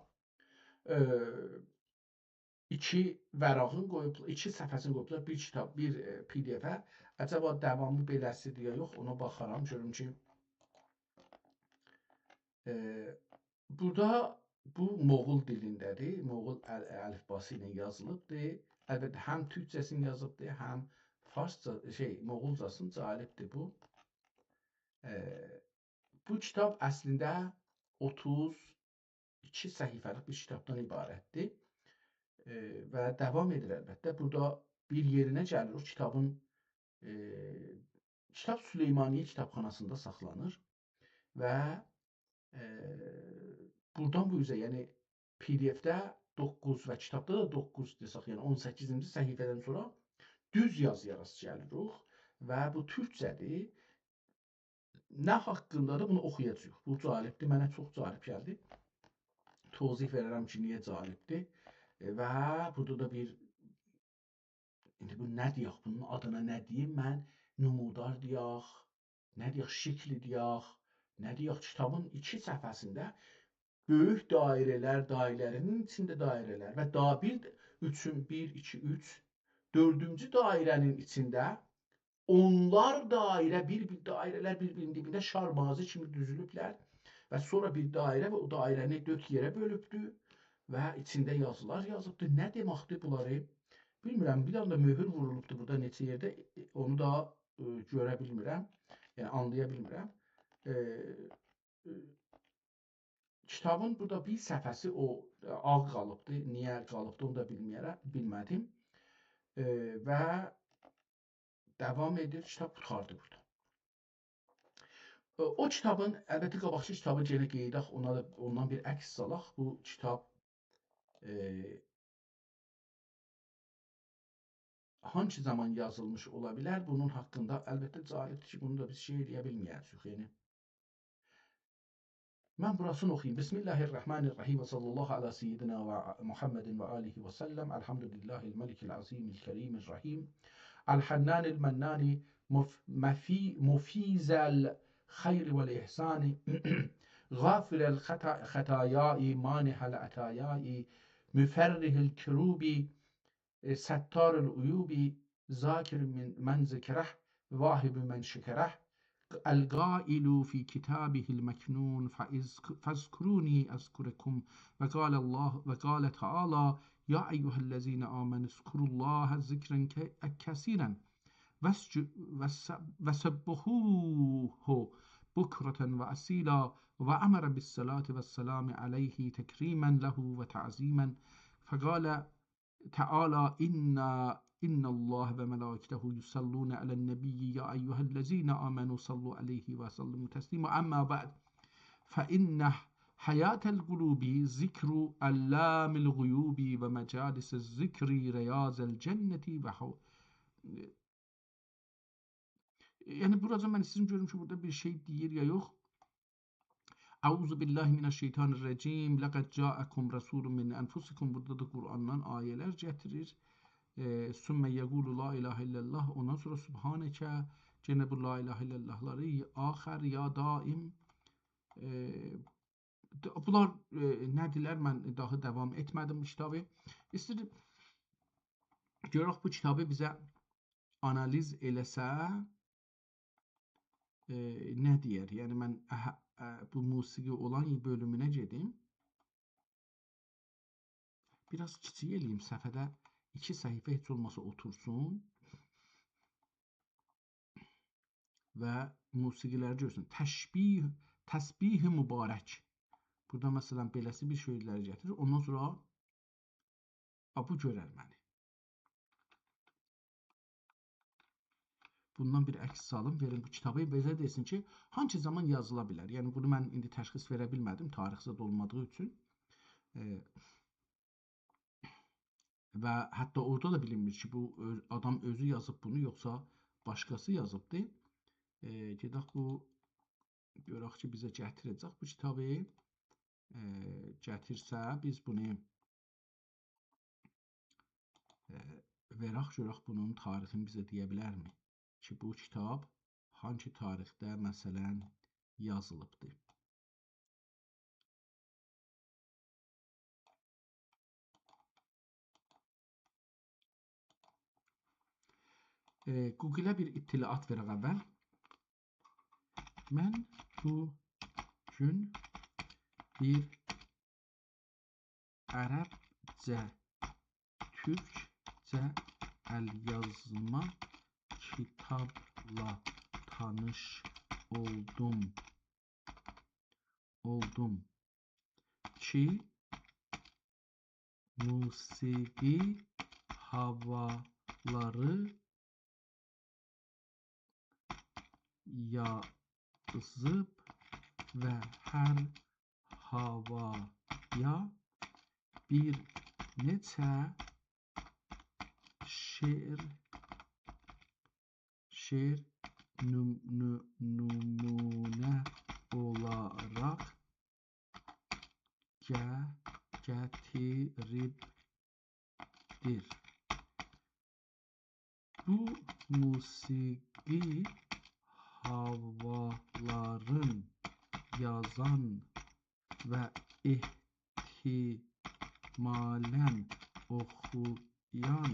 2 vərağın qoyublar, 2 səhifəsini qoyublar, bir kitab, bir PDF-ə. Əcəba davamı beləsidir ya yox, ona baxaram, görüm ki burada bu Moğol dilindədir, Moğol əlifbası ilə yazılıbdır. Əlbəttə həm türkcəsini yazıbdır, həm farsca, Moğolcasını cəlibdir bu. Bu kitab əslində 32 səhifəlik bir kitabdan ibarətdir. Və davam edir əlbəttə. Burada bir yerinə gəlir, o kitabın Kitab Süleymaniyyə kitabxanasında saxlanır və buradan bu üzə, yəni PDF-də 9 və kitabda da 9 desək, yəni 18-ci səhifədən sonra düz yazıya rast gəlirik və bu türkcədir. Nə haqqındadır bunu oxuyacağıq. Bu cəlibdir, mənə çox cəlib gəldi. Tozih verərəm ki, niyə cəlibdir. Və burada da bir, indi bu nə deyək, bunun adına nə deyim, mən numudar deyək, nə deyək, şəkli deyək, nə deyək, kitabın 2 səhifəsində böyük dairələr, dairələrinin içində dairələr və daha bir, 1, 2, 3, 4-cü dairənin içində onlar dairə, bir-bir dairələr bir-birinin dibində şarmazı kimi düzülüblər və sonra bir dairə və o dairəni 4 yerə bölübdür və içində yazılar yazıbdır. Nə deməkdir bunları? Bilmirəm, bir anda möhür vurulubdur burada neçə yerdə, onu da görə bilmirəm, yəni anlaya bilmirəm. Kitabın burada bir səhifəsi o ağ qalıbdır, niyə qalıbdır onu da bilmədim və davam edir, kitab qutardı burada. O kitabın, əlbəttə qabaqçı kitabı yenə qeydək, ondan bir əks salaq. Bu kitab hangi zaman yazılmış ola bilər? Bunun haqqında əlbəttə cəlibdir ki, bunu da biz şey eləyə bilməyəcəyik. Yəni mən burasını oxuyayım. Bismillahirrahmanirrahim və sallallahu ala seyyidina və Muhammedin və alihi və səlləm. Elhamdülillahil məlikil azimil kərimil rahim. El-hannanil mennani mufizəl xeyri vəl ihsani. Gafirəl xətayai manihəl ətayai. Müfərrihil kirubi. Settarul uyubi. Zakir men zikreh. Vahib men şekereh. القائل في كتابه المكنون فاذكروني أذكركم وقال تعالى يا أيها الذين آمنوا اذكروا الله ذكرا كثيرا وسبحوه بكرة وأصيلا وأمر بالصلاة والسلام عليه تكريما له وتعظيما فقال تعالى إن الله وملائكته يصلون على النبي يا أيها الذين آمنوا صلوا عليه وسلموا تسليما أما بعد فإن حياة القلوب ذكر علام الغيوب ومجالس الذكر رياض الجنة Yani burada ben sizin görmüş burada bir şey değil ya yok. Euzu billahi mineşşeytanirracim. Laqad ca'akum rasulun min enfusikum. Burada da Kur'an'dan ayeler getirir. Sümme yegulu la ilahe illallah. Ondan sonra Subhaneke. Cenab-ı la ilahe illallahları ahir ya daim. Bunlar nədirlər? Mən daha devam etmədim bu kitabı. İstəyirəm görək bu kitabı bizə analiz eləsə nə deyər? Yəni mən bu musiqi olan bölümünə gedim. Biraz kiçik eləyim, səfədə 2 səhifə heç olmasa otursun və musiqiləri görsün. Təsbih mübarək. Burada məsələn beləsi bir şeyləri gətirir. Ondan sonra bu görər məni. Bundan bir əks salım, verin bu kitabı bizə desin ki, hangi zaman yazıla bilər. Yəni bunu mən indi təşxis verə bilmədim, tarixsəd olmadığı üçün. Və hətta orada da bilinmir ki, bu adam özü yazıb bunu, yoxsa başqası yazıbdır. Gedək bu, görək ki, bizə gətirəcək bu kitabı. Gətirsə, biz bunu verək, görək bunun tarixini bizə deyə bilərmi? Ki, bu kitab hangi tarixdə məsələn yazılıbdır. Google-ə bir ittilaat verək əvvəl. Mən bu gün bir ərəbcə, türkcə əlyazma kitabla tanış oldum ki musiqi havaları yazıb və hər havaya bir neçə şeir nümunə olaraq gətiribdir. Bu musiqi havaların yazan və ehtimalən oxuyan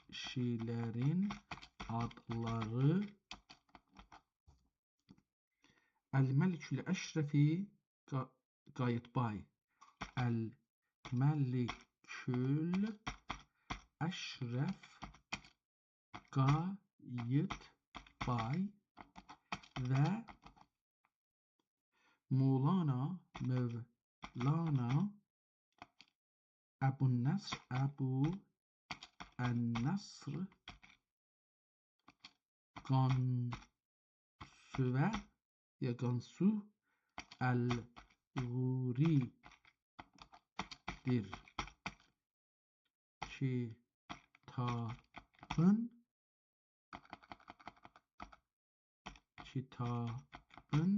kişilərin adları Əl-Məlikül Əşrəfi Qayıtbay, Əl-Məlikül Əşrəf Qayıtbay və Mevlana Əbu Ən-Nəsr Qansu Əl-Ğuridir. Kitabın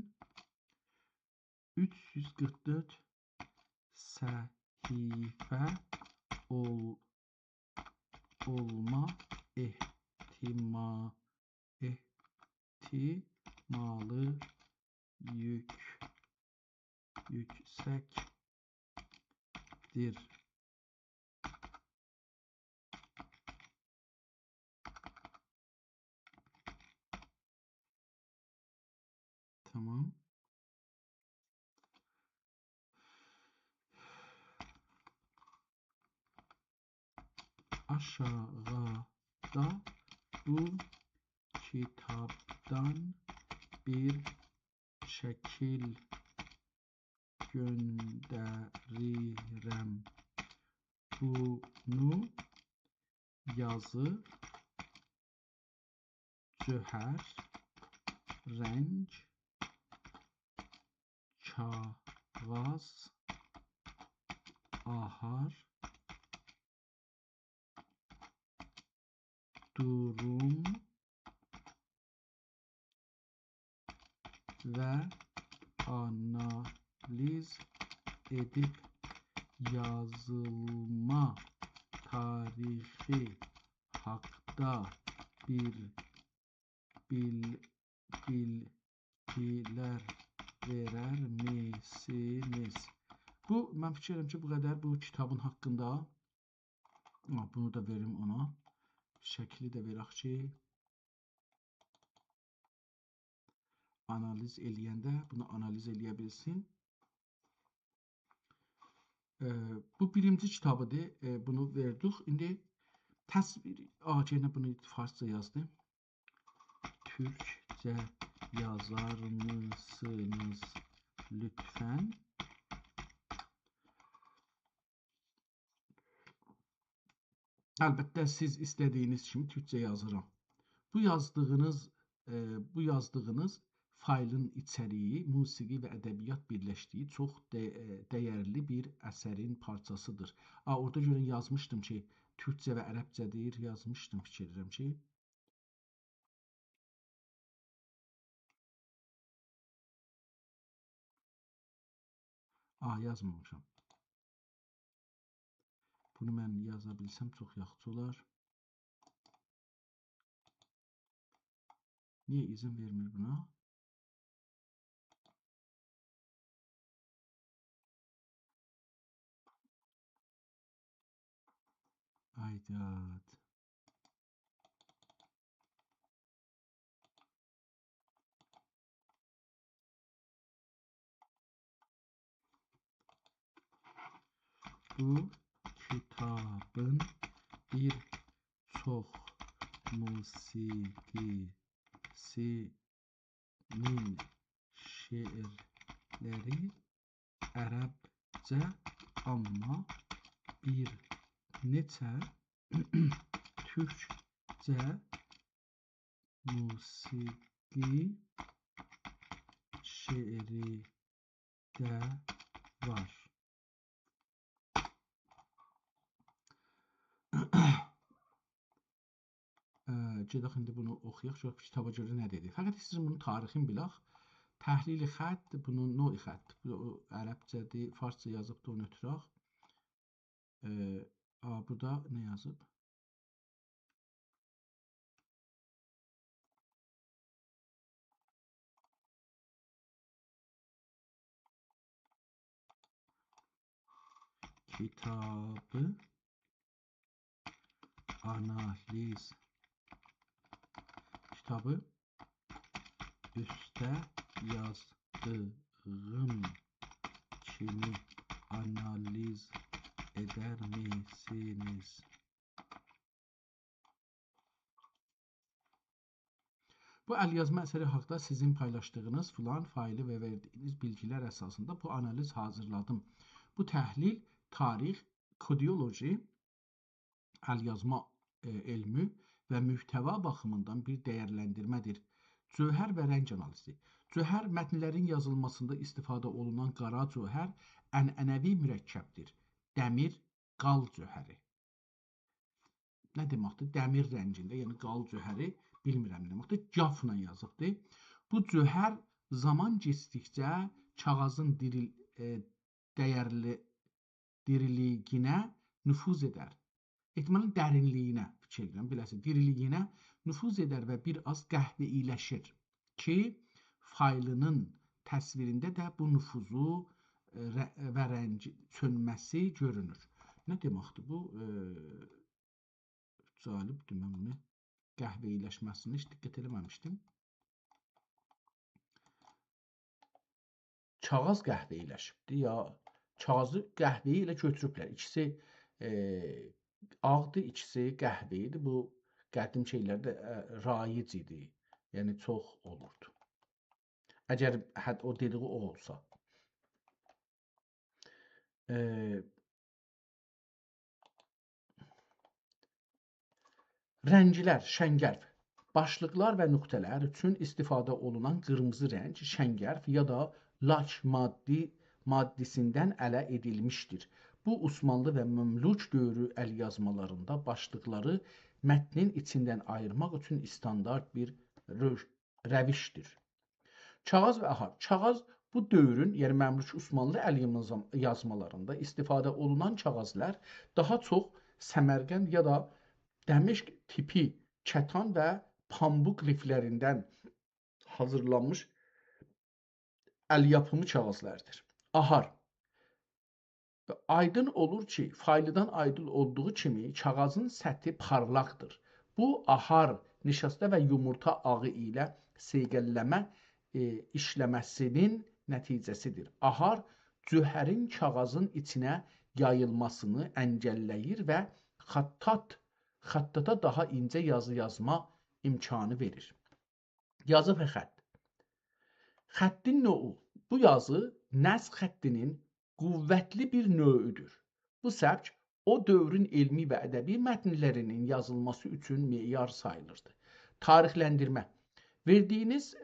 344 səhifə olma ehtimalı yüksəkdir. Tamam. Aşağıda bu kitaptan bir şekil göndərirəm. Bunu yazı, cöhər, rəng, kağız, ahar, durum və analiz edib yazılma tarixi haqda bilgilər verər misiniz? Bu, mən fikir edirəm ki, bu qədər bu kitabın haqqında. Bunu da verim ona. Şəkli də verək ki, analiz eləyəndə bunu analiz eləyə bilsin. Bu birinci kitabıdır. Bunu verdik. İndi təsvir, yenə bunu farsça yazdım. Türkçə yazar mısınız lütfen? Əlbəttə siz istədiyiniz kimi Türkçə yazıram. Bu yazdığınız faylın içəriyi musiqi və ədəbiyyat birləşdiyi çox dəyərli bir əsərin parçasıdır. Orada görün yazmışdım ki, Türkçə və ərəbcədir, yazmışdım fikir edirəm ki. Yazmamışam. Bunu mən yaza bilsəm çox yaxşı olar. Niyə izin vermir buna? Aydad. Bu kitabın bir çox musiqisinin şeirləri ərəbcə, amma bir neçə türkcə musiqi şeiri də var. Gedək indi bunu oxuyaq, görək kitaba görə nə dedi. Fəqət sizin bunun tarixini bilək. Təhlili xətt, bunun növ xətt. Bu ərəbcədir, farsça yazıbdır, onu ötürək. Burada nə yazıb? Kitabı analiz. Kitabı üstə yazdığım kimi analiz eder misiniz? Bu əlyazma əsəri haqda sizin paylaşdığınız filan faylı və verdiyiniz bilgilər əsasında bu analiz hazırladım. Bu təhlil, tarix, kodioloji, əlyazma elmi və mühtəva baxımından bir dəyərləndirmədir. Cövhər və rəng analizi. Cövhər mətnlərin yazılmasında istifadə olunan qara cövhər ənənəvi mürəkkəbdir. Dəmir, qal cövhəri. Nə deməkdir? Dəmir rəngində, yəni qal cövhəri bilmirəm nə deməkdir. Cafla yazıbdır. Bu cövhər zaman keçdikcə kağızın diriliyinə nüfuz edər. Ehtimalən dərinliyinə fikir edirəm, biləsi, diriliyinə nüfuz edər və bir az qəhvəyiləşir ki, faylının təsvirində də bu nüfuzu və rəngi sönməsi görünür. Nə deməkdir bu? Cəlibdir, mən bunu qəhvəyiləşməsini heç diqqət eləməmişdim. kağız qəhvəyiləşibdir, ya kağızı qəhvəyi ilə götürüblər. İkisi ağdır, ikisi qəhvə idi. Bu qədim şeylərdə raic idi. Yəni çox olurdu. Əgər o dediyi o olsa. Rənglər, şəngərf. Başlıqlar və nöqtələr üçün istifadə olunan qırmızı rəng şəngərf ya da lak maddəsindən ələ edilmişdir. Bu Osmanlı və Məmlük dövrü əlyazmalarında başlıqları mətnin içindən ayırmaq üçün standart bir rəvişdir. Kağız və ahar. Kağız bu dövrün, yəni Məmlük Osmanlı əlyazmalarında istifadə olunan kağızlar daha çox Səmərqənd ya da Dəmişq tipi kətan və pambıq liflərindən hazırlanmış əlyapımı kağızlardır. Ahar. Aydın olur ki, faylıdan aydın olduğu kimi kağızın səthi parlaqdır. Bu, ahar, nişasta və yumurta ağı ilə seyqəlləmə işləməsinin nəticəsidir. Ahar, cöhərin kağızın içinə yayılmasını əngəlləyir və xəttata daha incə yazı yazma imkanı verir. Yazı və xətt. Xəttin növü. Bu yazı nəsq xəttinin qüvvətli bir növüdür. Bu səbk o dövrün elmi və ədəbi mətnlərinin yazılması üçün meyar sayılırdı. Tarixləndirmə. Verdiyiniz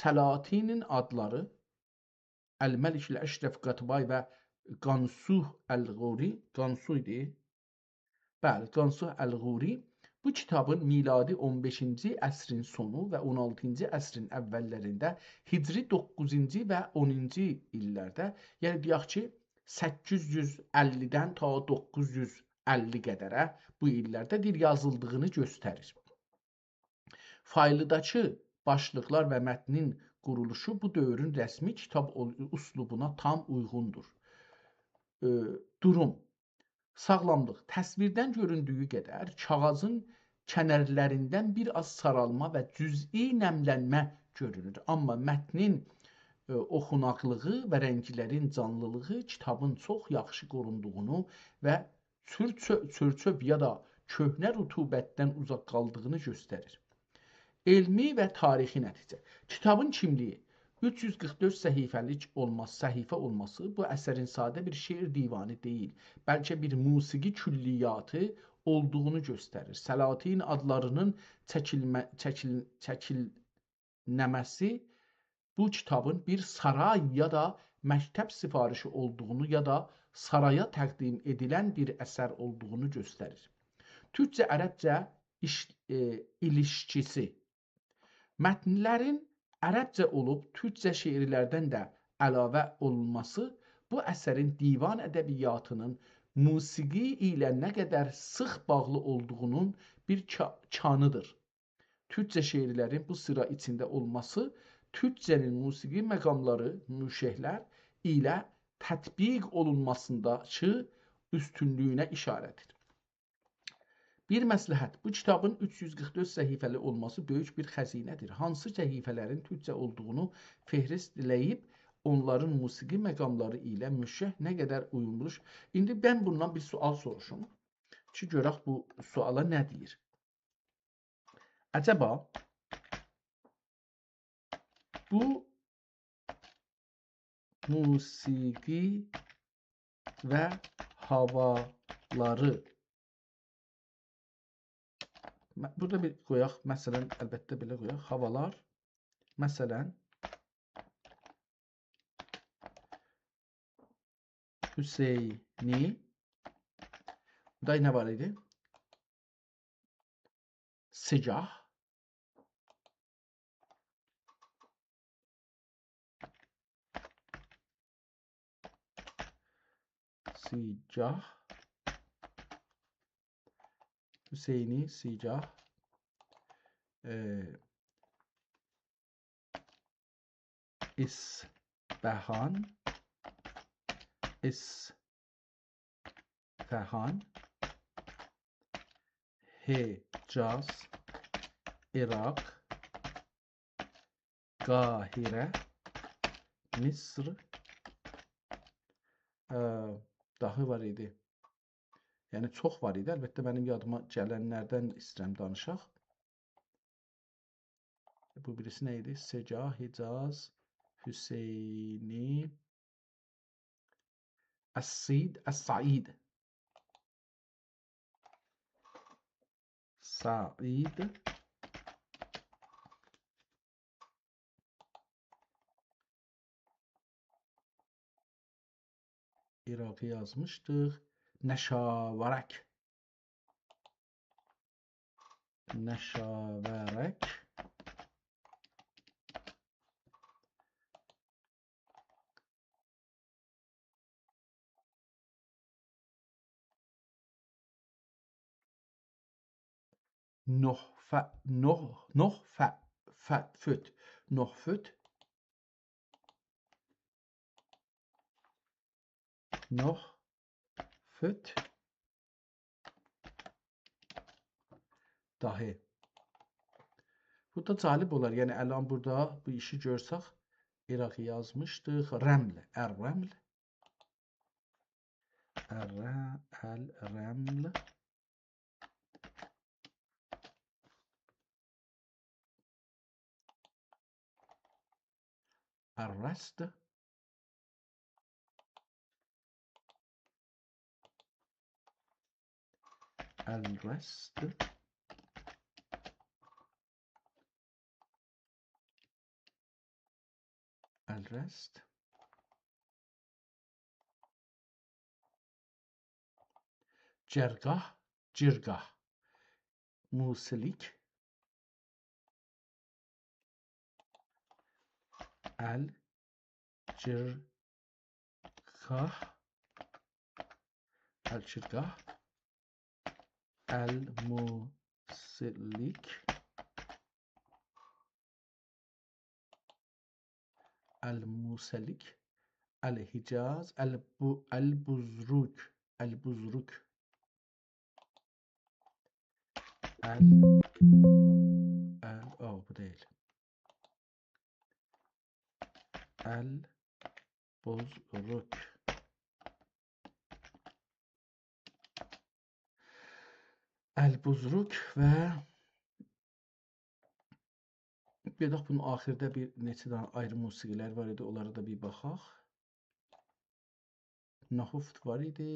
Səlatinin adları Əl-Məlik Əşrəf Qatibay və Qansuh Əl-Ğuri, Qansuh idi. Bəli, Qansuh Əl-Ğuri bu kitabın miladi 15-ci əsrin sonu və 16-cı əsrin əvvəllərində Hicri 9-cu və 10-cu illərdə, yəni deyək ki, 850-dən ta 950 qədərə bu illərdə yazıldığını göstərir. Faylıdakı başlıqlar və mətnin quruluşu bu dövrün rəsmi kitab üslubuna tam uyğundur. Durum. Sağlamlıq. Təsvirdən göründüyü qədər kağızın kənərlərindən bir az saralma və cüz'i nəmlənmə görünür. Amma mətnin oxunaqlığı və rənglərin canlılığı kitabın çox yaxşı qorunduğunu və çör-çöp ya da köhnə rütubətdən uzaq qaldığını göstərir. Elmi və tarixi nəticə. Kitabın kimliyi. 344 səhifə olması bu əsərin sadə bir şeir divanı deyil, bəlkə bir musiqi külliyatı olduğunu göstərir. Səlatin adlarının çəkilməsi bu kitabın bir saray ya da məktəb sifarişi olduğunu ya da saraya təqdim edilən bir əsər olduğunu göstərir. Türkcə-ərəbcə ilişkisi. Mətnlərin ərəbcə olub türkcə şeirlərdən də əlavə olunması bu əsərin divan ədəbiyyatının musiqi ilə nə qədər sıx bağlı olduğunun bir kanıdır. Türkcə şeirlərin bu sıra içində olması türkcənin musiqi məqamları, müşəhlər ilə tətbiq olunmasındakı üstünlüyünə işarədir. Bir məsləhət, bu kitabın 344 səhifəli olması böyük bir xəzinədir. Hansı səhifələrin türkcə olduğunu fehristləyib, onların musiqi məqamları ilə müşəh nə qədər uyumludur. İndi mən bundan bir sual soruşum ki, görək bu suala nə deyir. Əcəba, bu musiqi və havaları burada bir qoyaq, məsələn, əlbəttə belə qoyaq, havalar, məsələn, Hüseyni, burada nə var idi? Sıcaq, Hüseyni, sıcaq, İsfahan, Hicaz, İraq, Qahirə, Misr. Daha var idi. Yəni çox var idi. Əlbəttə mənim yadıma gələnlərdən istəyirəm danışaq. Bu birisi nə idi? Secah, Hicaz, Hüseyni, Əs-Sid, Əs-Said. Said. İraqı yazmışdıq. Nəşavərək. Nəşavərək. Nohfət. Nohfət. Nohfət. Dahi. Bu da cəlib olar. Yəni əlan burada bu işi görsək, İraqı yazmışdıq. Rəml. Ər-Rəml. Əl-Rəml. Ər-Rəst. Əl-Rəst. Əl-Rəst. Cərgah, cirgah. Musilik. Əl-cirgah. Əl-cirgah. Əl-musilik. Əl-musilik. Əl-Hicaz. Əl-Buzruk. Əl-Buzruk. Bu değil. Əl-Buzruk. Əl-Buzruk və bir də bunun axirdə bir neçə dənə ayrı musiqilər var idi. Onlara da bir baxaq. Nahuft var idi.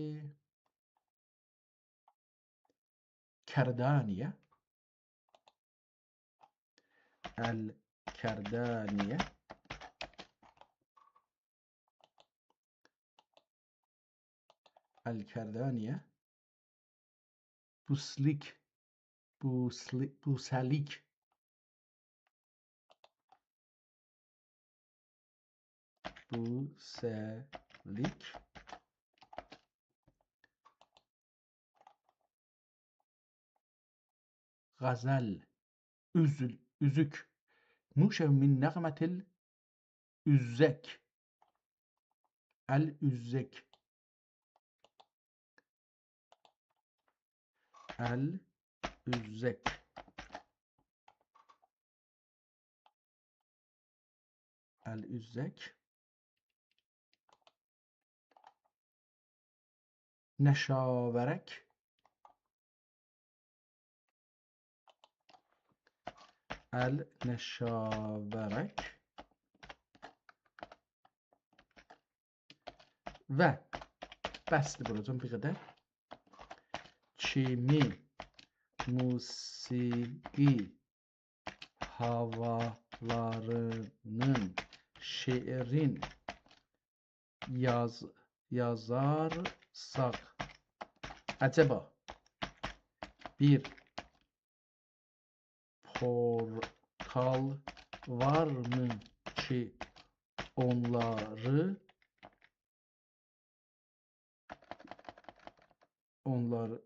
Kərdaniyə. Əl-Kərdaniyə. Əl-Kərdaniyə. Buslik. Busalik. Busalik. Gazel. Üzük. Nuşev min nəğmətil üzzək. Əl-üzzək. Əl-üzzək. Əl-üzzək. Nəşavərək. Əl-nəşavərək. Və bəsdir buracan bir qədər. Kimi musiqi havalarının şeirin yazarsaq əcəba bir portal varmı ki onlar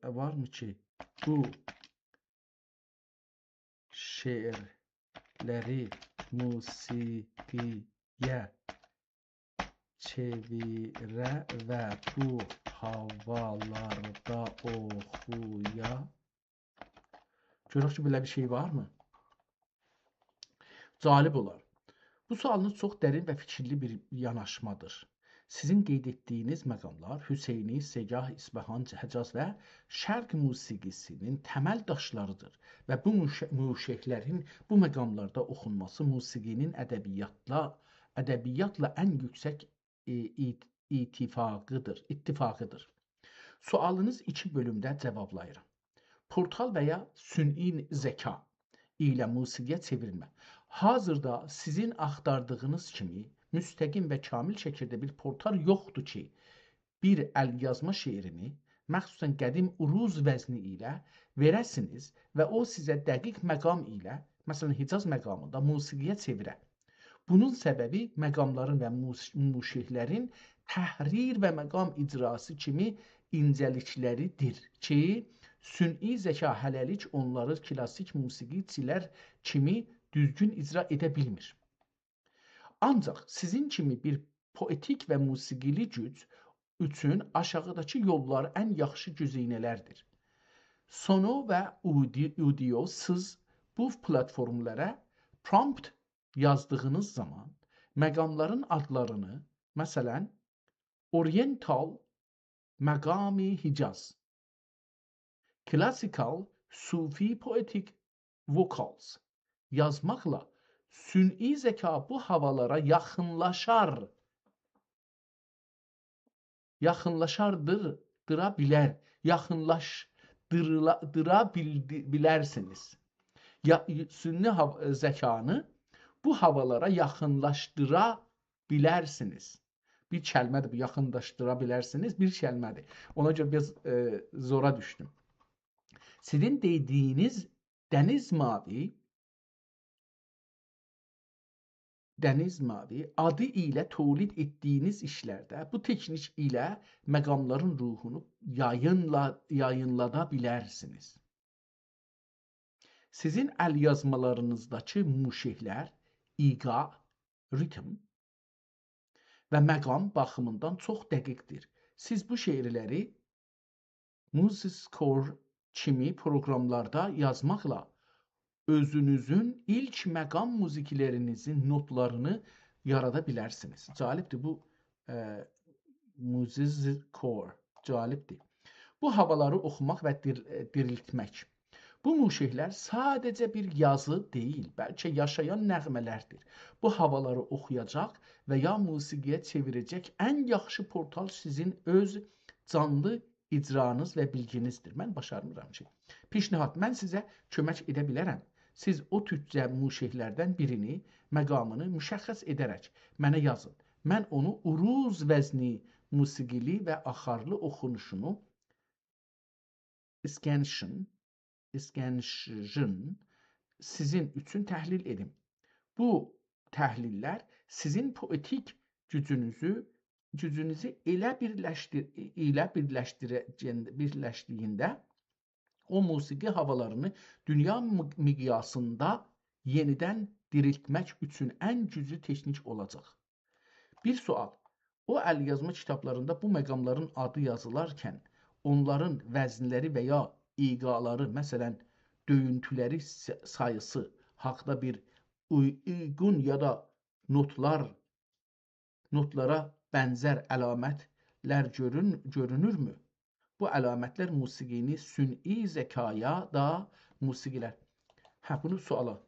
varmı ki bu şeirləri musiqiyə çevirə və bu havalarda oxuya. Görək ki, belə bir şey varmı? Cəlib olar. Bu sualınız çox dərin və fikirli bir yanaşmadır. Sizin qeyd etdiyiniz məqamlar Hüseyni, Segah, İsfahan, Həcaz və Şərq musiqisinin təməl daşlarıdır və bu müşəhlərin bu məqamlarda oxunması musiqinin ədəbiyyatla ən yüksək ittifaqıdır. Sualınız iki bölümdə cavablayıram. Portal və ya süni zəka ilə musiqiyə çevrilmə. Hazırda sizin axtardığınız kimi müstəqim və kamil şəkildə bir portal yoxdur ki, bir əlyazma şeirini, məxsusən qədim uruz vəzni ilə verəsiniz və o sizə dəqiq məqam ilə, məsələn Hicaz məqamında musiqiyə çevirə. Bunun səbəbi məqamların və müşəhlərin təhrir və məqam icrası kimi incəlikləridir ki, süni zəka hələlik onları klassik musiqiçilər kimi düzgün icra edə bilmir. Ancaq sizin kimi bir poetik və musiqili güc üçün aşağıdakı yollar ən yaxşı güzəynələrdir. Sono və audio siz bu platformlara prompt yazdığınız zaman məqamların adlarını, məsələn, Oriental məqami Hicaz, Classical Sufi Poetic Vocals yazmaqla süni zəka bu havalara yaxınlaşdıra bilərsiniz. Süni zəkanı bu havalara yaxınlaşdıra bilərsiniz. Bir kəlmədir bu, yaxınlaşdıra bilərsiniz, bir kəlmədir. Ona görə biraz zora düşdüm. Sizin dediyiniz dəniz mavi adı ilə tolid etdiyiniz işlərdə bu teknik ilə məqamların ruhunu yayınlada bilərsiniz. Sizin əlyazmalarınızdakı müşəhlər, iqa, ritm və məqam baxımından çox dəqiqdir. Siz bu şeirləri MusiScore kimi proqramlarda yazmaqla özünüzün ilk məqam musiqilerinizin notlarını yarada bilərsiniz. Cəlibdir bu MusiScore, cəlibdir. Bu havaları oxumaq və diriltmək. Bu müşəhlər sadəcə bir yazı deyil, bəlkə yaşayan nəğmələrdir. Bu havaları oxuyacaq və ya musiqiyə çevirəcək ən yaxşı portal sizin öz canlı icranız və bilginizdir. Mən başarmıram ki. Pişnihat, mən sizə kömək edə bilərəm. Siz o türkcə müşəhlərdən birini, məqamını müşəxəs edərək mənə yazın. Mən onu uruz vəzni musiqili və axarlı oxunuşunu iskanşın sizin üçün təhlil edim. Bu təhlillər sizin poetik gücünüzü elə birləşdiyində o musiqi havalarını dünya miqyasında yenidən diriltmək üçün ən güclü teknik olacaq. Bir sual, o əlyazma kitablarında bu məqamların adı yazılarkən onların vəznləri və ya iqaları, məsələn, döyüntüləri sayısı haqda bir uyğun ya da notlara bənzər əlamətlər görünürmü? Bu əlamətlər musiqini süni zəkaya da musiqilər. Bunu suala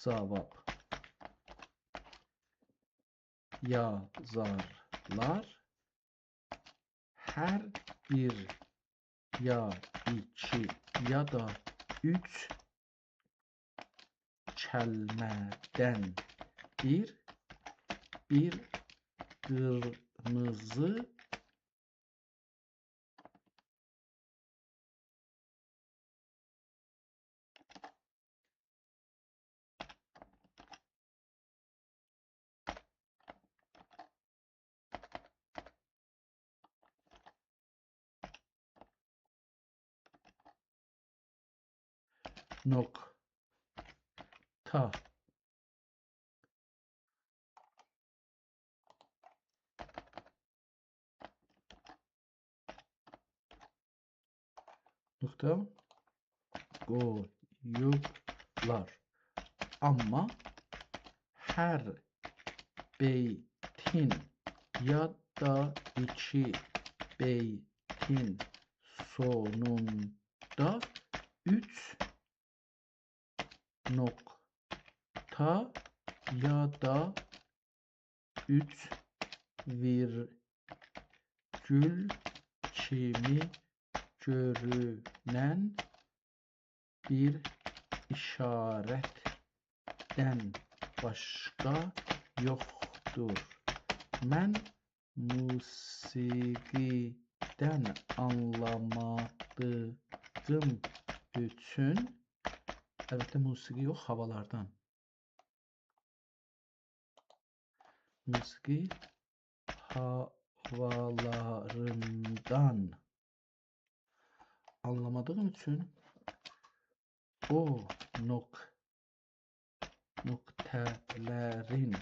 cavab yazarlar. Hər bir ya iki ya da üç kəlmədən bir qırmızı nokta qoyublar. Amma hər beytin ya da iki beytin sonunda 3 nokta ya da 3 virgül kimi görünən bir işarətdən başqa yoxdur. Mən musiqidən anlamadığım üçün, əlbəttə musiqi yox, havalardan. Musiqi havalarından anlamadığım üçün o nöqtələrin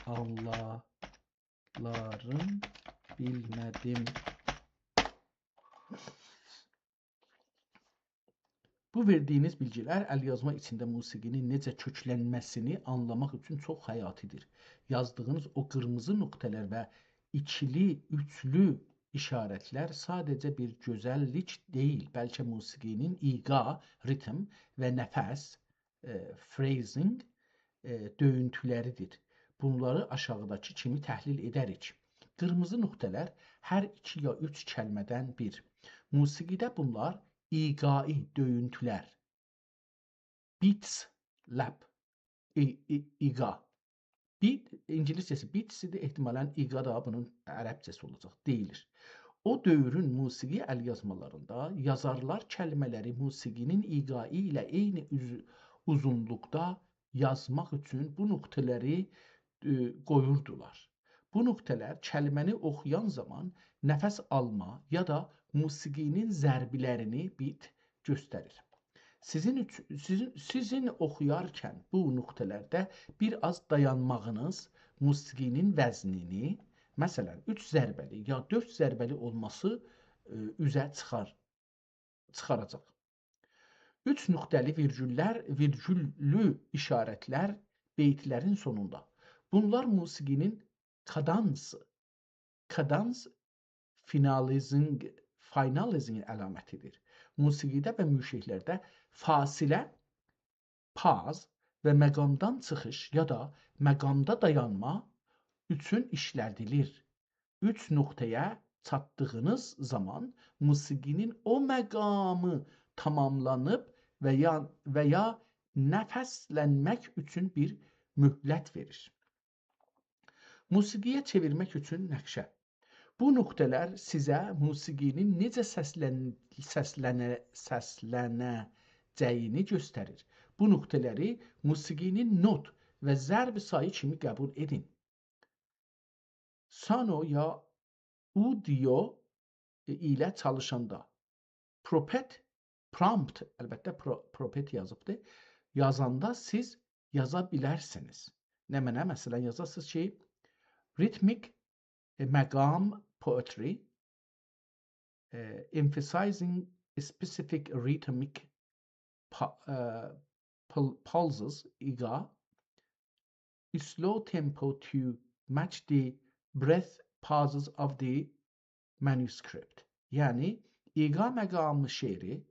anlaların bilmədim. Bu verdiyiniz bilgilər əlyazma içində musiqinin necə köklənməsini anlamaq üçün çox həyatidir. Yazdığınız o qırmızı nöqtələr və ikili, üçlü işarətlər sadəcə bir gözəllik deyil, bəlkə musiqinin iqa, ritm və nəfəs, phrasing döyüntüləridir. Bunları aşağıdakı kimi təhlil edərik. Qırmızı nöqtələr hər 2 ya 3 kəlmədən bir. Musiqidə bunlar iqai döyüntülər. Beats, lap, iqa. İngiliscəsi beats'idir, ehtimalən iqa da bunun ərəbcəsi olacaq, deyilir. O dövrün musiqi əlyazmalarında yazarlar kəlmələri musiqinin iqai ilə eyni uzunluqda yazmaq üçün bu nöqtələri qoyurdular. Bu nöqtələr kəlməni oxuyan zaman nəfəs alma ya da musiqinin zərbilərini göstərir. Sizin oxuyarkən bu nöqtələrdə bir az dayanmağınız musiqinin vəznini, məsələn, 3 zərbəli ya 4 zərbəli olması üzə çıxaracaq. 3 nöqtəli virgüllü işarətlər beytlərin sonunda. Bunlar musiqinin kadansı, finalizing əlamətidir. Musiqidə və müşəklərdə fasilə, paz və məqamdan çıxış ya da məqamda dayanma üçün işlədilir. 3 nöqtəyə çatdığınız zaman musiqinin o məqamı tamamlanıb və ya nəfəslənmək üçün bir möhlət verir. Musiqiyə çevirmək üçün nəqşə. Bu nöqtələr sizə musiqinin necə səslənəcəyini göstərir. Bu nöqtələri musiqinin not və zərb sayı kimi qəbul edin. Sano ya audio ilə çalışanda prompt, əlbəttə propet yazıbdır, yazanda siz yaza bilərsiniz. Nə mənə? Məsələn, yazasınız ki, rhythmic məqam poetry, emphasizing specific rhythmic pulses, iqa, slow tempo to match the breath pauses of the manuscript. Yəni, iqa məqamı şeiri,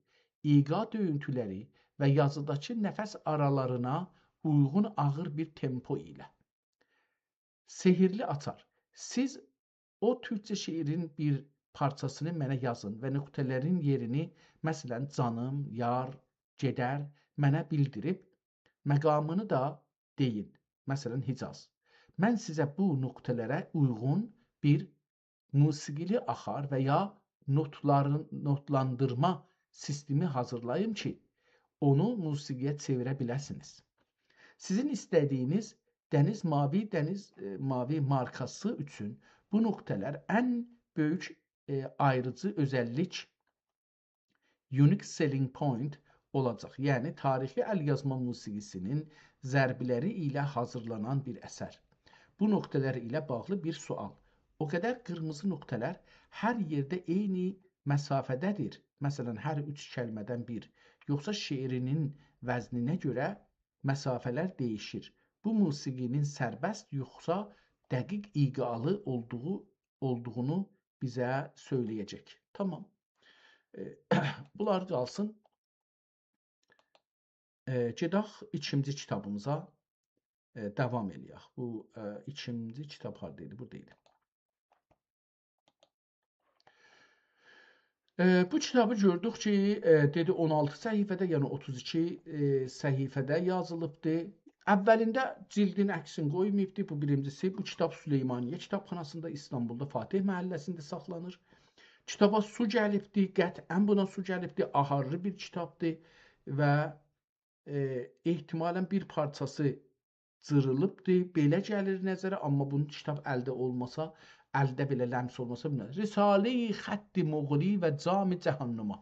iqa döyüntüləri və yazıdakı nəfəs aralarına uyğun ağır bir tempo ilə. Sehirli açar. Siz o türkçə şeirin bir parçasını mənə yazın və nöqtələrin yerini, məsələn, canım, yar, gedər, mənə bildirib, məqamını da deyin, məsələn, Hicaz. Mən sizə bu nöqtələrə uyğun bir musiqili axar və ya notlandırma sistemi hazırlayım ki, onu musiqiyə çevirə biləsiniz. Sizin istədiyiniz dəniz mavi markası üçün bu nöqtələr ən böyük ayrıcı özəllik, unique selling point olacaq. Yəni, tarixi əlyazma musiqisinin zərbiləri ilə hazırlanan bir əsər. Bu nöqtələr ilə bağlı bir sual. O qədər qırmızı nöqtələr hər yerdə eyni məsafədədir. Məsələn, hər 3 kəlmədən bir yoxsa şeirinin vəzninə görə məsafələr dəyişir. Bu musiqinin sərbəst yoxsa dəqiq iqalı olduğunu bizə söyləyəcək. Tamam. Bunlar qalsın. Gedək ikinci kitabımıza davam eləyək. Bu ikinci kitab hardaydı? Buradaydı. Bu kitabı gördük ki, dedi 16 səhifədə, yəni 32 səhifədə yazılıbdır. Əvvəlində cildin əksini qoymayıbdır. Bu birincisi. Bu kitab Süleymaniyə kitabxanasında İstanbulda Fatih məhəlləsində saxlanır. Kitaba su gəlibdir, qətlən buna su gəlibdir. Aharlı bir kitabdır və ehtimalən bir parçası cırılıbdır. Belə gəlir nəzərə, amma bunun kitab əldə olmasa, əldə belə ləms olmasa bilmir. Risalə-i Xətti Moğuli və Cami Cəhənnəma.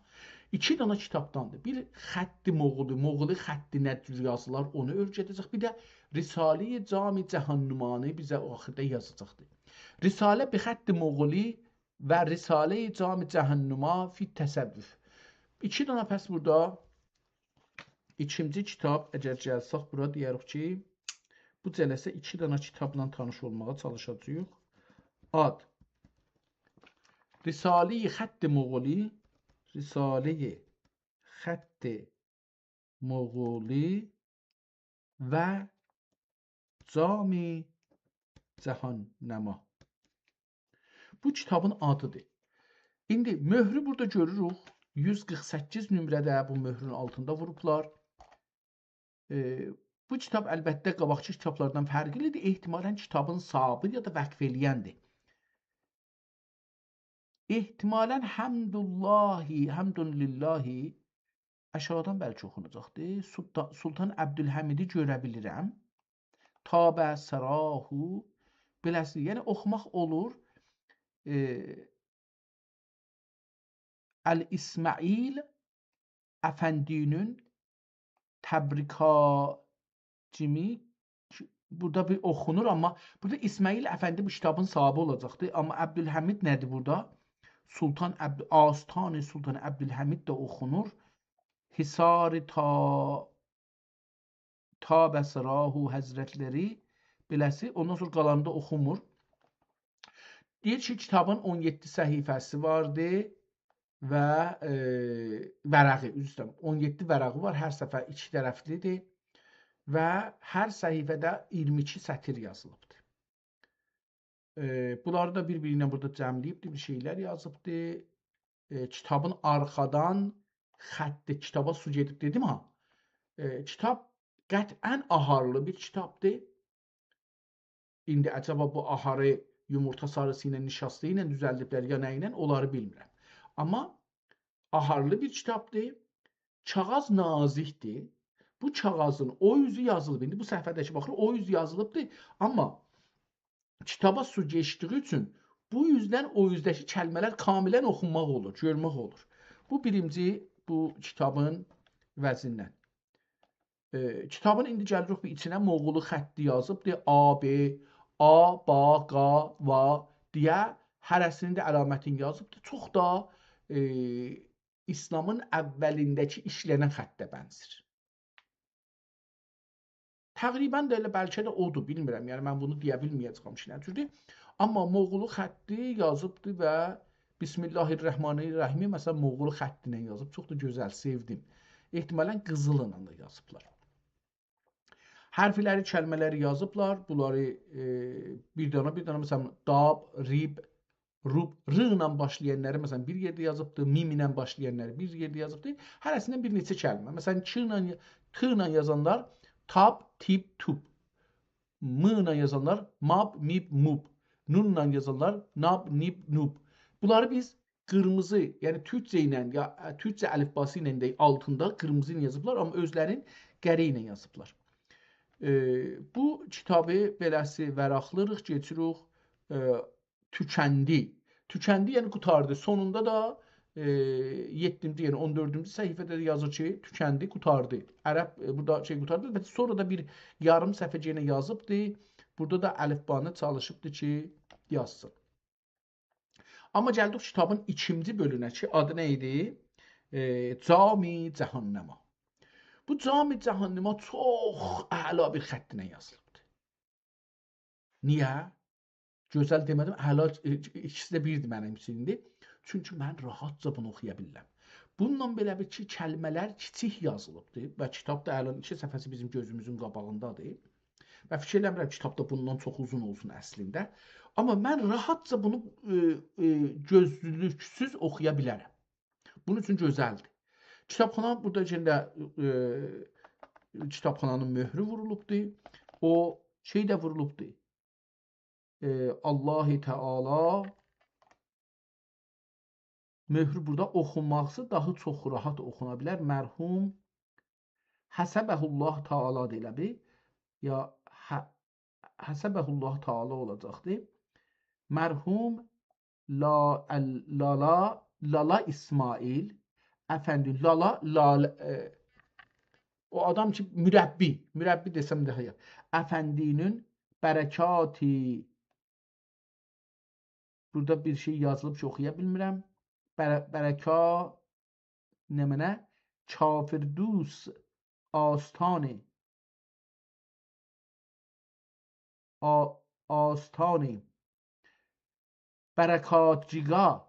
İki dana kitabdandır. Bir Xətti Moğuli, Moğuli xətti nədir yazılar, onu öyrədəcək. Bir də Risalə-i Cami Cəhənnəmanı bizə axırda yazacaqdır. Risalə bi Xətti Moğuli və Risalə-i Cami Cəhənnəma fi təsəvvüf. İki dana pəs burada ikinci kitab, əgər gəlsək bura deyərik ki, bu cələsə iki dana kitabla tanış olmağa çalışacağıq. Ad Risale-i Xətti Moğuli, Risale-i Xətti Moğuli və Cami Cəhənnəma. Bu kitabın adıdır. İndi möhrü burada görürük. 148 nömrədə bu möhrün altında vurublar. Bu kitab əlbəttə qabaqçı kitablardan fərqlidir. Ehtimalən kitabın sahibi ya da vəqf eləyəndir. Ehtimalən həmdülillahi aşağıdan bəlkə oxunacaqdır. Sultan Əbdülhəmidi görə bilirəm. Tabə sərahu biləsiniz. Yəni oxumaq olur. Əl-İsmail Əfəndinin Təbrikacimi burada bir oxunur, amma burada İsmail Əfəndi bu kitabın sahibi olacaqdır. Amma Əbdülhəmid nədir burada? Astan-ı Sultan Əbdülhəmid də oxunur. Hisar-ı Tabə-Sırahu Həzrətləri beləsi, ondan sonra qalanında oxumur. Deyir ki, kitabın 17 səhifəsi vardı və vərəqi, üzrəm, 17 vərəqi var, hər səfər 2 tərəflidir və hər səhifədə 22 sətir yazılıbdır. Bunları da bir-birinə burada cəmləyibdir, bir şeylər yazıbdır. Kitabın arxadan xətti, kitaba su gedib dedim ha. Kitab qətlən aharlı bir kitabdır. İndi əcəba bu aharı yumurta sarısı ilə, nişastı ilə düzəldiblər ya nə ilə, onları bilmirəm. Amma aharlı bir kitabdır. Kağız nazikdir. Bu kağızın o yüzü yazılıb. İndi bu səhifədəki baxır, o yüz yazılıbdır. Amma kitaba su geçdiyi üçün bu yüzdən o yüzdəki kəlmələr kamilən oxunmaq olur, görmək olur. Bu birinci bu kitabın vəzindən. Kitabın indi gəlirik bir içinə Moğulu xətti yazıbdır. A, B, A, ba, qa, va deyə hərəsinin də əlamətini yazıbdır. Çox da İslamın əvvəlindəki işlənən xəttə bənzir. Təqribən də elə bəlkə də odur, bilmirəm. Yəni mən bunu deyə bilməyəcəm ki, nədir. Amma Moğulu xətti yazıbdır və Bismillahirrahmanirrahim məsələn Moğulu xətti ilə yazıb. Çox da gözəl, sevdim. Ehtimalən qızılla da yazıblar. Hərfləri, kəlmələri yazıblar. Bunları bir dana məsələn dab, rib, rub, r ilə başlayanları məsələn bir yerdə yazıbdır, mim ilə başlayanları bir yerdə yazıbdır. Hərəsindən bir neçə kəlmə. Məsələn k ilə yazanlar tab, tib, tub. M ilə yazanlar mab, mib, mub. Nun ilə yazanlar nab, nib, nub. Bunları biz qırmızı, yəni türkcə ilə ya türkcə əlifbası ilə də altında qırmızı ilə yazıblar, amma özlərin qəri ilə yazıblar. Bu kitabı beləsi vəraqlırıq, geçirik tükəndi. Tükəndi yəni qutardı. Sonunda da 7-ci, yəni 14-cü səhifədə yazır ki, tükəndi, qutardı. Ərəb burada şey qutardı və sonra da bir yarım səhifəcə ilə yazıbdı. Burada da əlifbanı çalışıbdı ki, yazsın. Amma gəldik kitabın ikinci bölünə ki, adı nə idi? Cami Cəhənnəmə. Bu Cami Cəhənnəmə çox əla bir xətt ilə yazılıbdır. Niyə? Gözəl demədim, əla ikisi də birdir mənim üçün indi. Çünki mən rahatca bunu oxuya bilirəm. Bununla belə bir ki, kəlmələr kiçik yazılıbdır və kitabda əlin 2 səhifəsi bizim gözümüzün qabağındadır. Və fikir eləmirəm kitabda bundan çox uzun olsun əslində. Amma mən rahatca bunu gözlüksüz oxuya bilərəm. Bunun üçün gözəldir. Kitabxana burada içində kitabxananın möhrü vurulubdur. O şey də vurulubdur. Allah-u Teala möhrü burada oxunması daha çox rahat oxuna bilər. Mərhum Həsəbəhullah Teala deyilədir. Ya Həsəbəhullah Teala olacaqdır. Mərhum Lala İsmail Əfəndi Lala o adam ki mürəbbi desəm daha ya. Əfəndinin bərəkati burada bir şey yazılıb ki oxuya bilmirəm. Bərəka nə mənə? Kafirdus Astani Bərəkatciga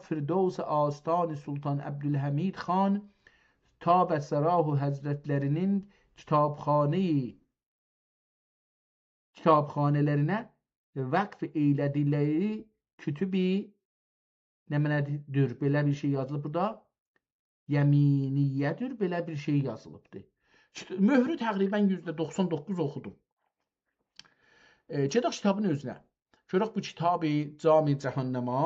Firdevs Astani Sultan Abdülhamid Xan Tab Sarahu Həzrətlərinin kitabxanələrinə vəqf eylədikləri kütübi nə mənədir? Belə bir şey yazılıb burada. Yəminiyyədir, belə bir şey yazılıbdır. Möhrü təqribən %99 oxudum. Gedək kitabın özünə. Görək bu kitabı Cami Cəhənnəmə.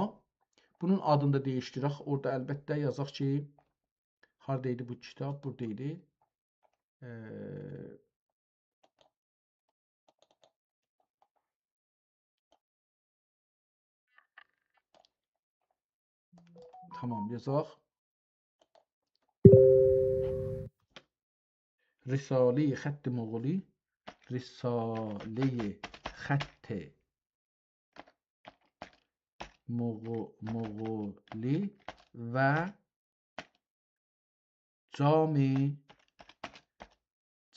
Bunun adını da dəyişdirək. Orada əlbəttə yazaq ki, haradaydı bu kitab? Buradaydı. Tamam, yazaq. Risale-i Xətt-i Moğoli. Risale-i Xətt-i Moğoli və Cami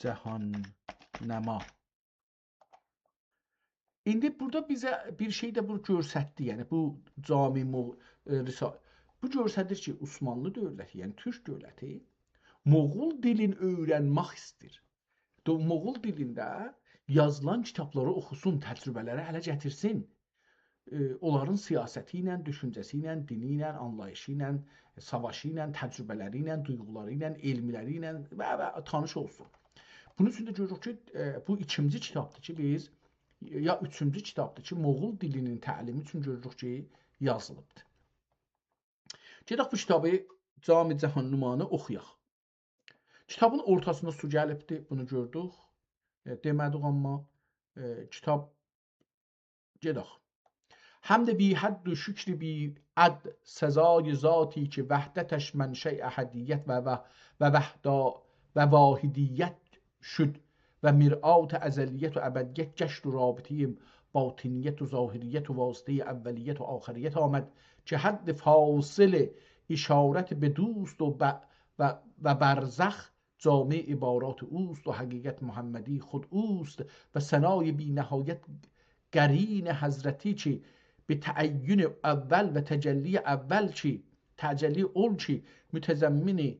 Cəhənnəmə. İndi burada bizə bir şey də bu görsətdi. Yəni bu Cami Risale. Bu görsədir ki, Osmanlı dövləti, yəni Türk dövləti Moğol dilini öyrənmək istəyir. Moğol dilində yazılan kitabları oxusun, təcrübələri ələ gətirsin. Onların siyasəti ilə, düşüncəsi ilə, dini ilə, anlayışı ilə, savaşı ilə, təcrübələri ilə, duyğuları ilə, elmləri ilə və tanış olsun. Bunun üçün də görürük ki, bu ikinci kitabdır ki, biz ya üçüncü kitabdır ki, Moğol dilinin təlimi üçün görürük ki, yazılıbdır. Gedək bu kitabı Cami Cəhənnəməni oxuyaq. Kitabın ortasında su gəlibdir, bunu gördük. Demədik amma kitab gedək. Həmd bi hədd و şükr bi əd səzای zaتی ki vəhdətəş mənşəy əhədiyyət və vahidiyyət şüd və mir'at əzəliyyət və əbədiyyət gəşt و rabitiyim batiniyyət و zahiriyyət و vasitəy əvvəliyyət و axiriyyət آمد که حد فاصل اشارت به دوست و برزخ جامع عبارات اوست و حقیقت محمدی خود اوست و ثنای بی نهایت قرین حضرتی چی به تعین اول و تجلی اول چی تجلی اول چی متضمن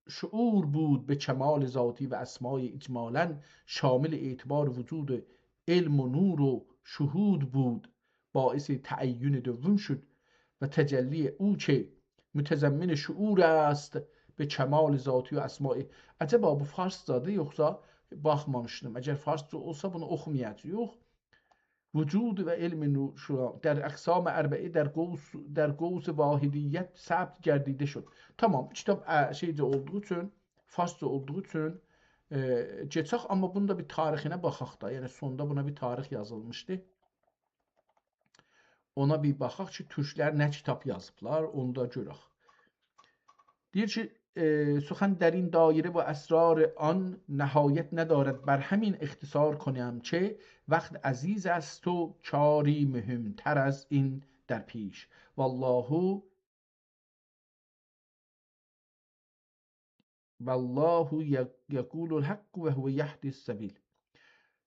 شعور بود به کمال ذاتی و اسمای اجمالا شامل اعتبار وجود علم و نور و شهود بود باعث تعین دوم شد و تجلی او که متضمن شعور است به کمال ذاتی و اسماء. Acaba bu farsdadır yoxsa baxmamışdım. Əgər farsca olsa bunu oxumayacağıq. Vücud və elmin در اقسام اربعه در قوس vahidiyyət səbt gərdide şud. Tamam, kitab şeycə olduğu üçün, farsca olduğu üçün geçək, amma bunun da bir tarixinə baxaq da. Yəni sonda buna bir tarix yazılmışdı. Ona bir baxaq ki, türklər nə kitab yazıblar, onu da görək. Deyir ki, سخن در این دایره و اسرار آن نهایت ندارد بر همین اختصار کنم چه وقت عزیز است و کاری مهمتر از این در پیش والله Vallahu yekulul hakku ve huve yahdis sebil.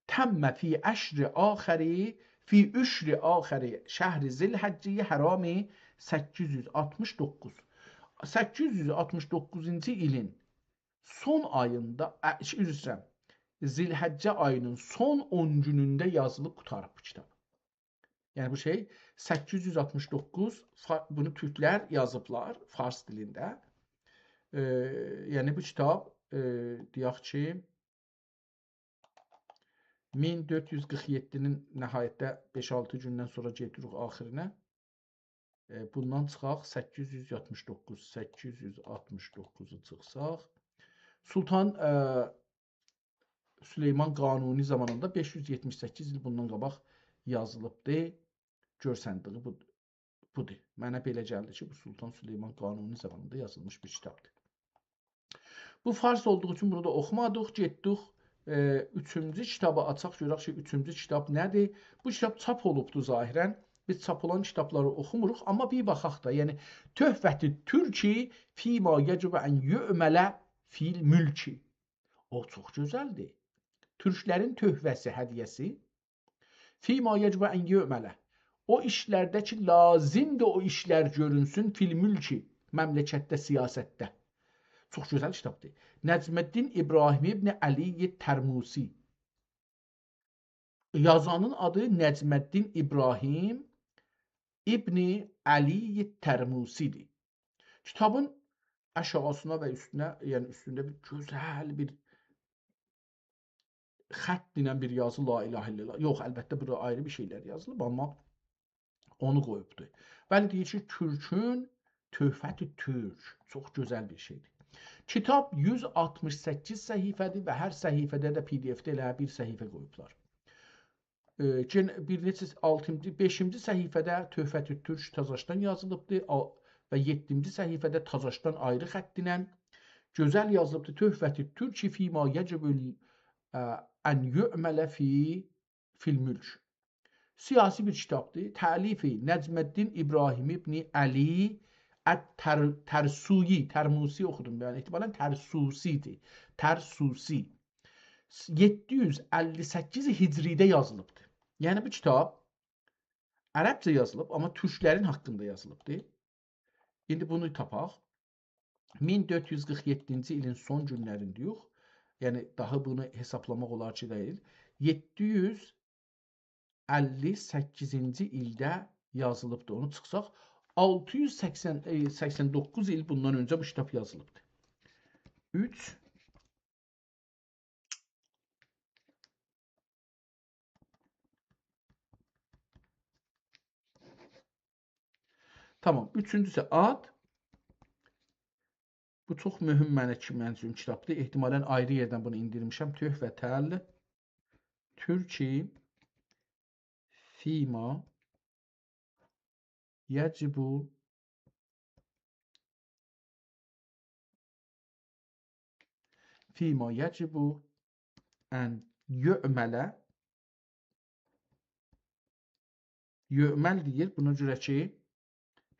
Temme fi eşri ahiri fi üşri ahiri şehri zilhəcciyə hərami 869. 869-cu ilin son ayında, üzr istəyirəm, Zilhəccə ayının son 10 günündə yazılıb qutarıb bu kitab. Yəni bu şey 869, bunu türklər yazıblar fars dilində. Yəni bu kitab deyək ki 1447-nin nəhayətdə 5-6 gündən sonra gedirik axirinə. Bundan çıxaq 869-u çıxsaq. Sultan Süleyman Qanuni zamanında 578 il bundan qabaq yazılıbdır. Görsəndiyi budur. Mənə belə gəldi ki, bu Sultan Süleyman Qanuni zamanında yazılmış bir kitabdır. Bu fars olduğu üçün bunu da oxumadıq, getdik. Üçüncü kitabı açaq, görək ki, üçüncü kitab nədir? Bu kitab çap olubdur zahirən. Biz çap olan kitabları oxumuruq, amma bir baxaq da, yəni Töhfəti Türki fîmâ yecibə ən yu'mələ fil mülki. O çox gözəldir. Türklərin töhvəsi, hədiyyəsi fîmâ yecibə ən yu'mələ. O işlərdə ki, lazimdir o işlər görünsün fil mülki, məmləkətdə, siyasətdə. Çox gözəl kitabdır. Nəcməddin İbrahim ibn Əli Tərmusi. Yazanın adı Nəcməddin İbrahim ibn Əli Tərmusidir. Kitabın aşağısına və üstünə, yəni üstündə bir gözəl bir xətt ilə bir yazı la ilahe illallah. Yox, əlbəttə burada ayrı bir şeylər yazılıb, amma onu qoyubdur. Bəli deyir ki, Türkün Töhfəti Türk. Çox gözəl bir şeydir. Kitab 168 səhifədir və hər səhifədə də PDF-də elə bir səhifə qoyublar. Bir neçə 5-ci səhifədə Töhfəti Türk Tazaşdan yazılıbdır və 7-ci səhifədə Tazaşdan ayrı xəttinə gözəl yazılıbdır. Töhfəti Türk fîmâ yecibül ən yu'mələ fil mülk. Siyasi bir kitabdır. Təlifi Nəcməddin İbrahim ibn Əli Tərsuyi, Tərmusi oxudum. Yəni etibarən Tərsusidir. Tərsusi. 758 Hicridə yazılıbdır. Yəni bu kitab ərəbcə yazılıb, amma türklərin haqqında yazılıbdır. İndi bunu tapaq. 1447-ci ilin son günlərində yox. Yəni daha bunu hesablamaq olar ki, deyil. 758-ci ildə yazılıbdır. Onu çıxsaq 689 il bundan öncə bu kitab yazılıbdır. 3 Tamam. Üçüncüsü ad. Bu çox mühüm mənə üçün kitabdır. Ehtimalən ayrı yerdən bunu indirmişəm. Töhfətəl Türki fîmâ yecibu ən yu'mələ. Yu'məl deyir. Buna görə ki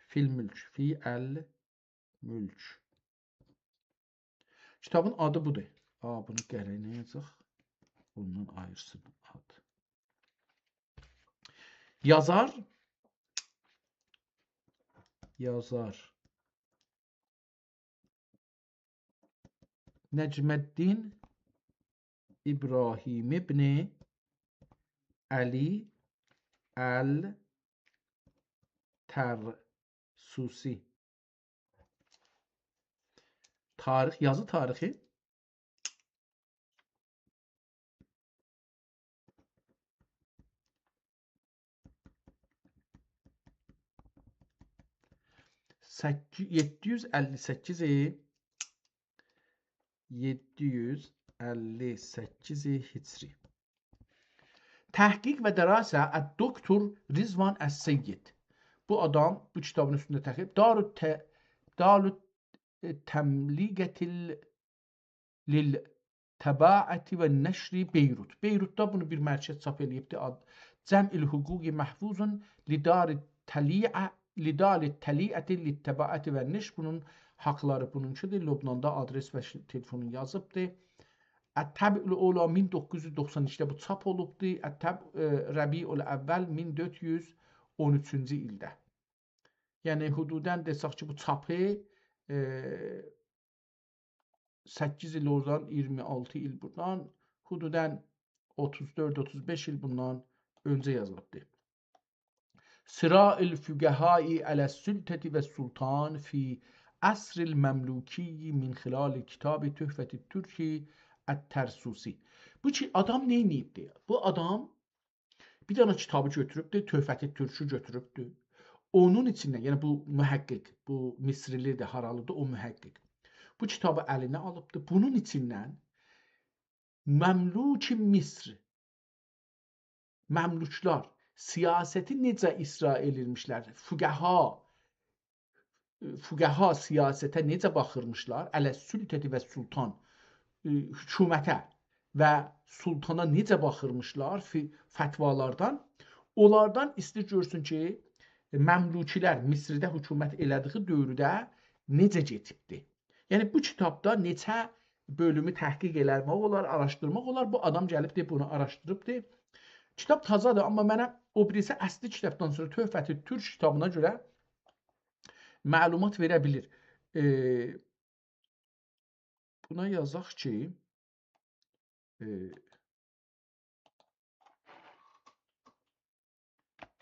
fil mülk. Fi'əl mülk. Kitabın adı budur. Bunu gələk nə yazaq? Bundan ayırsın ad. Yazar Nəcməddin İbrahim ibn Əli Tərsusi. Tarix, yazı tarixi $758 Hicri. Təhqiq və dərasa Doktor Rizvan Əs-Seyyid. Bu adam bu kitabın üstündə təxib Darut Təmliqətil lil Təbaəti və Nəşri Beyrut. Beyrutda bunu bir mərkəz çap eləyibdir. Cəm'il Hüquqi Məhfuzun Lidari Təliəti lit Təbaəti və Nəşr. Bunun haqları bununkidir. Lübnanda adres və telefonu yazıbdır. Ət-Təbi'ül Ola 1992-də bu çap olubdur. Rəbiül Əvvəl 1413-cü ildə. Yəni hududən desək ki, bu çapı 8 il oradan, 26 il buradan, hududən 34-35 il bundan öncə yazılıbdır. Sıra'il fügəhai aləs-sültəti və sultan fi əsril məmluki min xilal kitab-ı Tuhfet-i Türki Ət-Tərsusi. Bu ki, adam nə edibdir? Bu adam bir dənə kitabı götürübdür, Tuhfet-i Türkü götürübdür. Onun içindən, yəni bu mühəqqiq, bu Misrilidir, haralıdır, o mühəqqiq. Bu kitabı əlinə alıbdır. Bunun içindən Məmluki Misr, məmluklar siyasəti necə isra edilmişlər, füqəha siyasətə necə baxırmışlar, ələ-sültəti və sultan, hökumətə və sultana necə baxırmışlar fətvalardan, onlardan istəyir görsün ki, məmlukilər Misrdə hökumət elədiyi dövrdə necə getibdir. Yəni bu kitabda neçə bölümü təhqiq eləmək olar, araşdırmaq olar. Bu adam gəlibdir, bunu araşdırıbdır. Kitab tazadır, amma mənə o birisi əsli kitabdan sonra Tuhfet-i Türk kitabına görə məlumat verə bilir. Buna yazaq ki,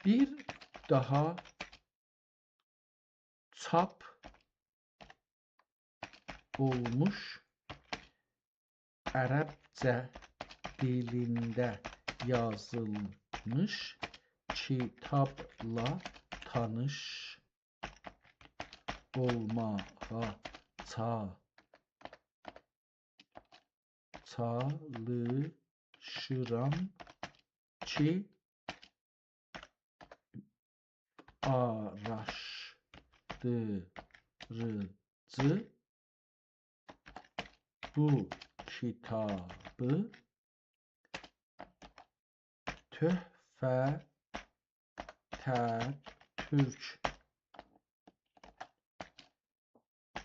bir daha çap olmuş ərəbcə dilində yazılmış kitabla tanış olmağa çalışıram ki araşdırıcı bu kitabı Tuhfet-i-Türk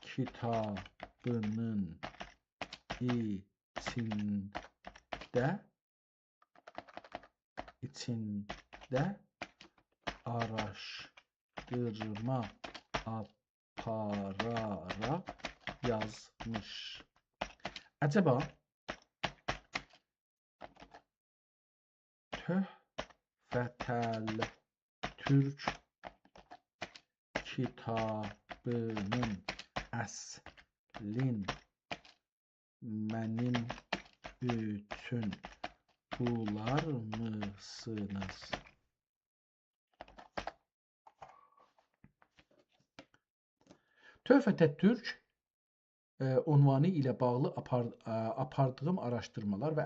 kitabının içində araşdırma apararak yazmış. Acaba Tuhfet-i-Türk kitabının əslin mənim üçün bular mısınız? Tuhfet-i-Türk unvanı ilə bağlı apardığım araşdırmalar və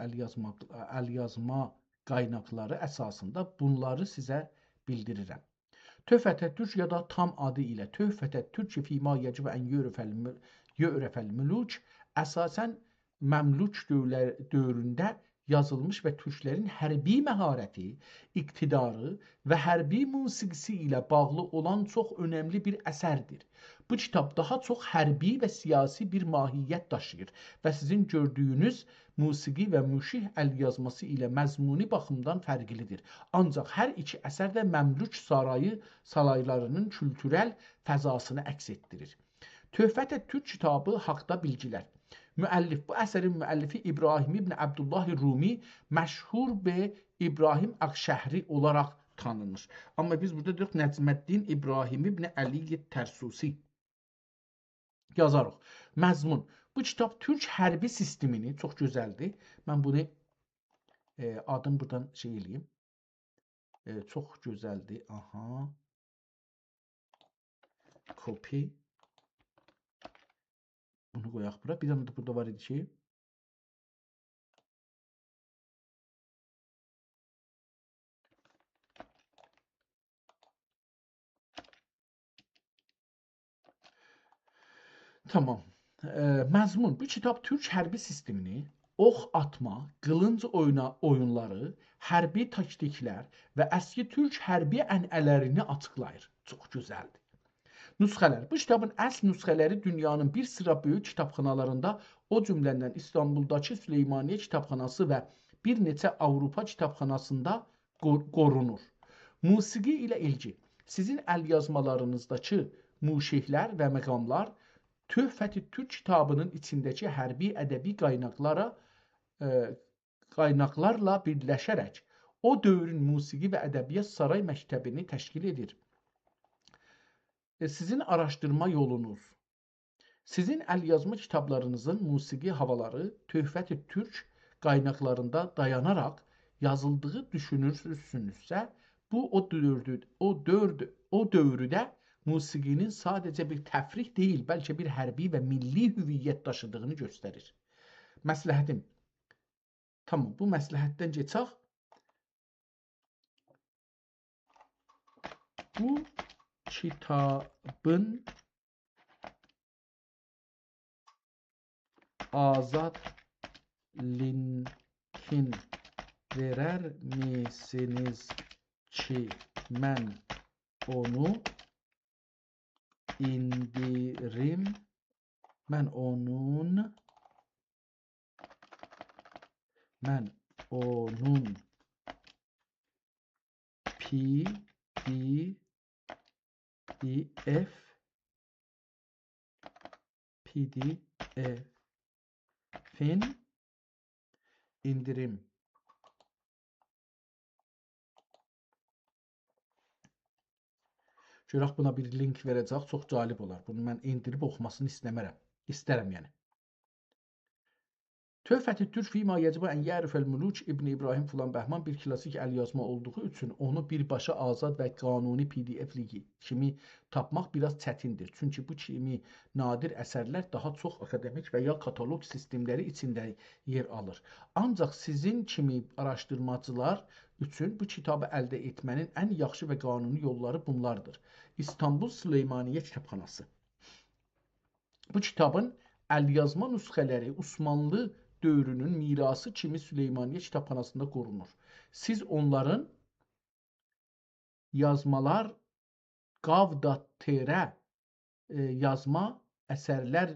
əlyazma qaynaqları əsasında bunları sizə bildirirəm. Tuhfet-i-Türk ya da tam adı ilə Tuhfet-i-Türk fîmâ yecib ən yö'refel mülûk əsasən məmluk dövründə yazılmış və türklərin hərbi məharəti, iqtidarı və hərbi musiqisi ilə bağlı olan çox önəmli bir əsərdir. Bu kitab daha çox hərbi və siyasi bir mahiyyət daşıyır və sizin gördüyünüz musiqi və müşih əlyazması ilə məzmuni baxımdan fərqlidir. Ancaq hər iki əsər də məmluk saraylarının kültürel fəzasını əks etdirir. Tuhfet-i-Türk kitabı haqda bilgilər. Müəllif, bu əsərin müəllifi İbrahim ibn Abdullah Rumi məşhur və İbrahim Əqşəhri olaraq tanınır. Amma biz burada deyirik Nəcməddin İbrahim ibn Əli Tərsusi yazarıq. Məzmun. Bu kitab Türk hərbi sistemini, çox gözəldir. Mən bunu adım buradan şey eləyim. Çox gözəldir. Aha. Copy. Bunu qoyaq bura. Bir dənə də burada var idi ki. Tamam. Məzmun. Bu kitab Türk hərbi sistemini, ox atma, qılınc oyunları, hərbi taktiklər və əski Türk hərbi ənənələrini açıqlayır. Çox gözəldir. Nüsxələr. Bu kitabın əsl nüsxələri dünyanın bir sıra böyük kitabxanalarında, o cümlədən İstanbuldakı Süleymaniyə kitabxanası və bir neçə Avropa kitabxanasında qorunur. Musiqi ilə ilgi. Sizin əlyazmalarınızdakı muşihlər və məqamlar Töhfət-i Türk kitabının içindəki hərbi ədəbi qaynaqlarla birləşərək o dövrün musiqi və ədəbiyyat saray məktəbini təşkil edir. Sizin araşdırma yolunuz, sizin əlyazma kitablarınızın musiqi havaları Töhfət-i Türk qaynaqlarında dayanaraq yazıldığı düşünürsünüzsə, bu o dövrdə musiqinin sadəcə bir təfrih deyil, bəlkə bir hərbi və milli hüviyyət daşıdığını göstərir. Məsləhətim. Tamam, bu məsləhətdən keçək. Bu kitabın azad linkin verər misiniz ki, mən onu indirim, mən onun PDF'in indirim. Görək buna bir link verəcək, çox cəlib olar. Bunu mən indirib oxumasını istərəm yəni. Töhfət-i Türk fîmâ yəcibə ən yərifəl mülûk İbn İbrahim Filan Bəhman bir klassik əlyazma olduğu üçün onu birbaşa azad və qanuni PDF-ligi kimi tapmaq biraz çətindir. Çünki bu kimi nadir əsərlər daha çox akademik və ya kataloq sistemləri içində yer alır. Ancaq sizin kimi araşdırmacılar üçün bu kitabı əldə etmənin ən yaxşı və qanuni yolları bunlardır. İstanbul Süleymaniyə kitabxanası. Bu kitabın əlyazma nüsxələri Osmanlı dövrünün mirası kimi Süleymaniyə kitabxanasında qorunur. Siz onların yazmalar Qavdat.tr yazma əsərlər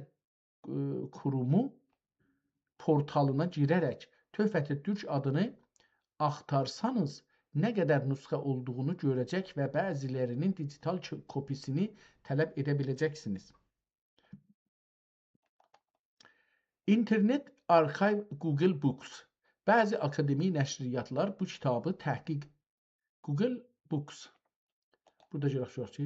kurumu portalına girərək Töhfət-i Türk adını axtarsanız nə qədər nüsxə olduğunu görəcək və bəzilərinin digital kopisini tələb edə biləcəksiniz. İnternet Arxiv Google Books. Bəzi akademi nəşriyyatlar bu kitabı təhqiq Google Books. Burada görək ki,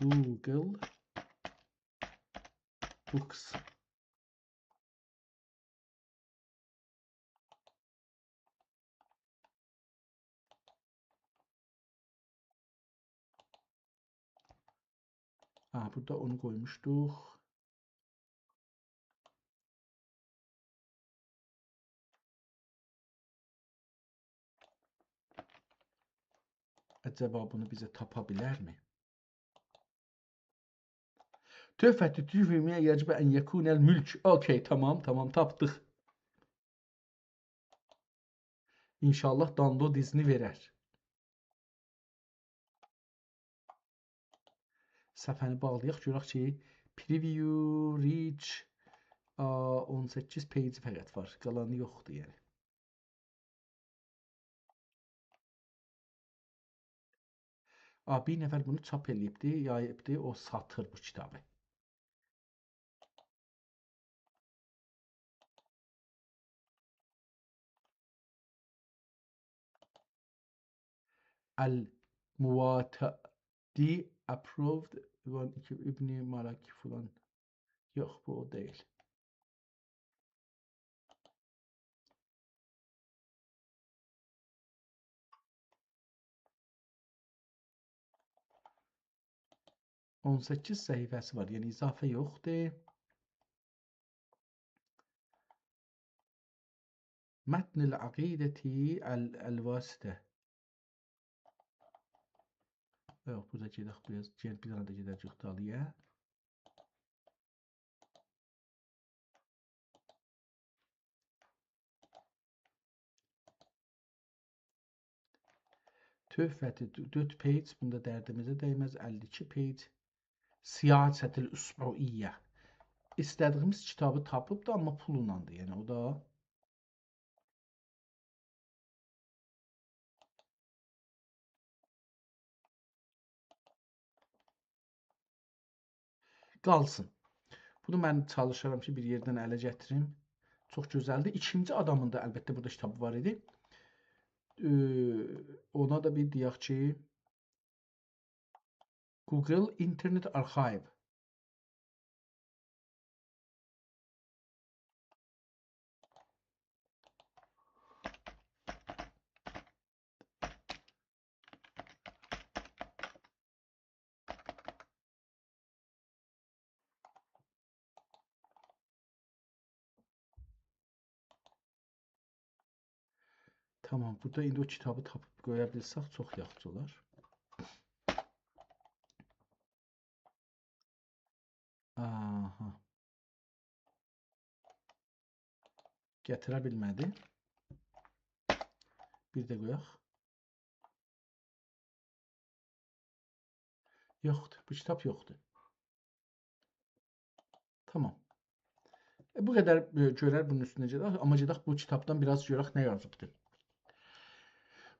Google Books. Burada onu qoymuşduq. Acaba bunu bizə tapa bilərmi? Töhfət-i Türk fîmâ yəcibə ən yekûnel mülk. Okey, tamam, tapdıq. İnşallah download izni verər. Səfəni bağlayaq, görək ki, preview reach 18 page fəqət var, qalanı yoxdur yəni. Bir nəfər bunu çap eləyibdi, yayıbdi, o satır bu kitabı. Əl-Muvatadi approved İbn Malaki falan. Yox, bu o deyil. On 18 səhifəsi var, yəni izafə yoxdur. Mətn-ül əqidəti əl-vasitə. Yox, burada gedək, bir dənə də gedəcək dalıya. Töhfəti 4 page, bunda dərdimizə dəyməz. 52 page. Siyasətül Üsbuiyyə. İstədiyimiz kitabı tapıb da, amma pulundandır. Yəni o da qalsın. Bunu mən çalışaram ki, bir yerdən ələ gətirim. Çox gözəldir. İkinci adamın da əlbəttə burada kitabı var idi. Ona da bir deyək ki, Google Internet Archive. Tamam, burada indi o kitabı tapıb qoya bilsək çox yaxşı olar. Aha. Gətirə bilmədi. Bir də qoyaq. Yoxdur, bu kitab yoxdur. Tamam. Bu qədər görər bunun üstünə gedək, amma gedək bu kitabdan biraz görək nə yazıbdır.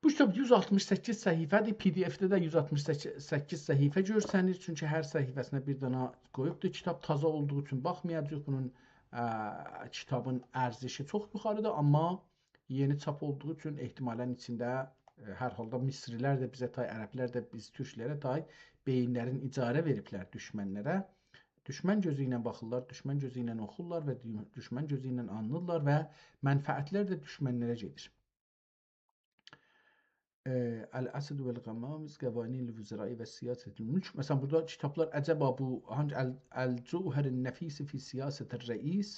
Bu kitab 168 səhifədir. PDF-də də 168 səhifə görsənir. Çünki hər səhifəsinə bir dana qoyubdur. Kitab taza olduğu üçün baxmayacaq. Bunun kitabın ərzişi çox yuxarıdır, amma yeni çap olduğu üçün ehtimalən içində hər halda Misrilər də bizə tay, ərəblər də biz türklərə tay beyinlərin icarə veriblər düşmənlərə. Düşmən gözü ilə baxırlar, düşmən gözü ilə oxurlar və düşmən gözü ilə anlayırlar və mənfəətlər də düşmənlərə gedir. Əl-Əsəd vəl-Qəmmamiz, Qəvanil Vüzərai və Siyasət-ül Mülk. Məsələn, burada kitablar əcəba bu Əl-Cəvhər-ən Nəfisi fi Siyasət-ər Rəis.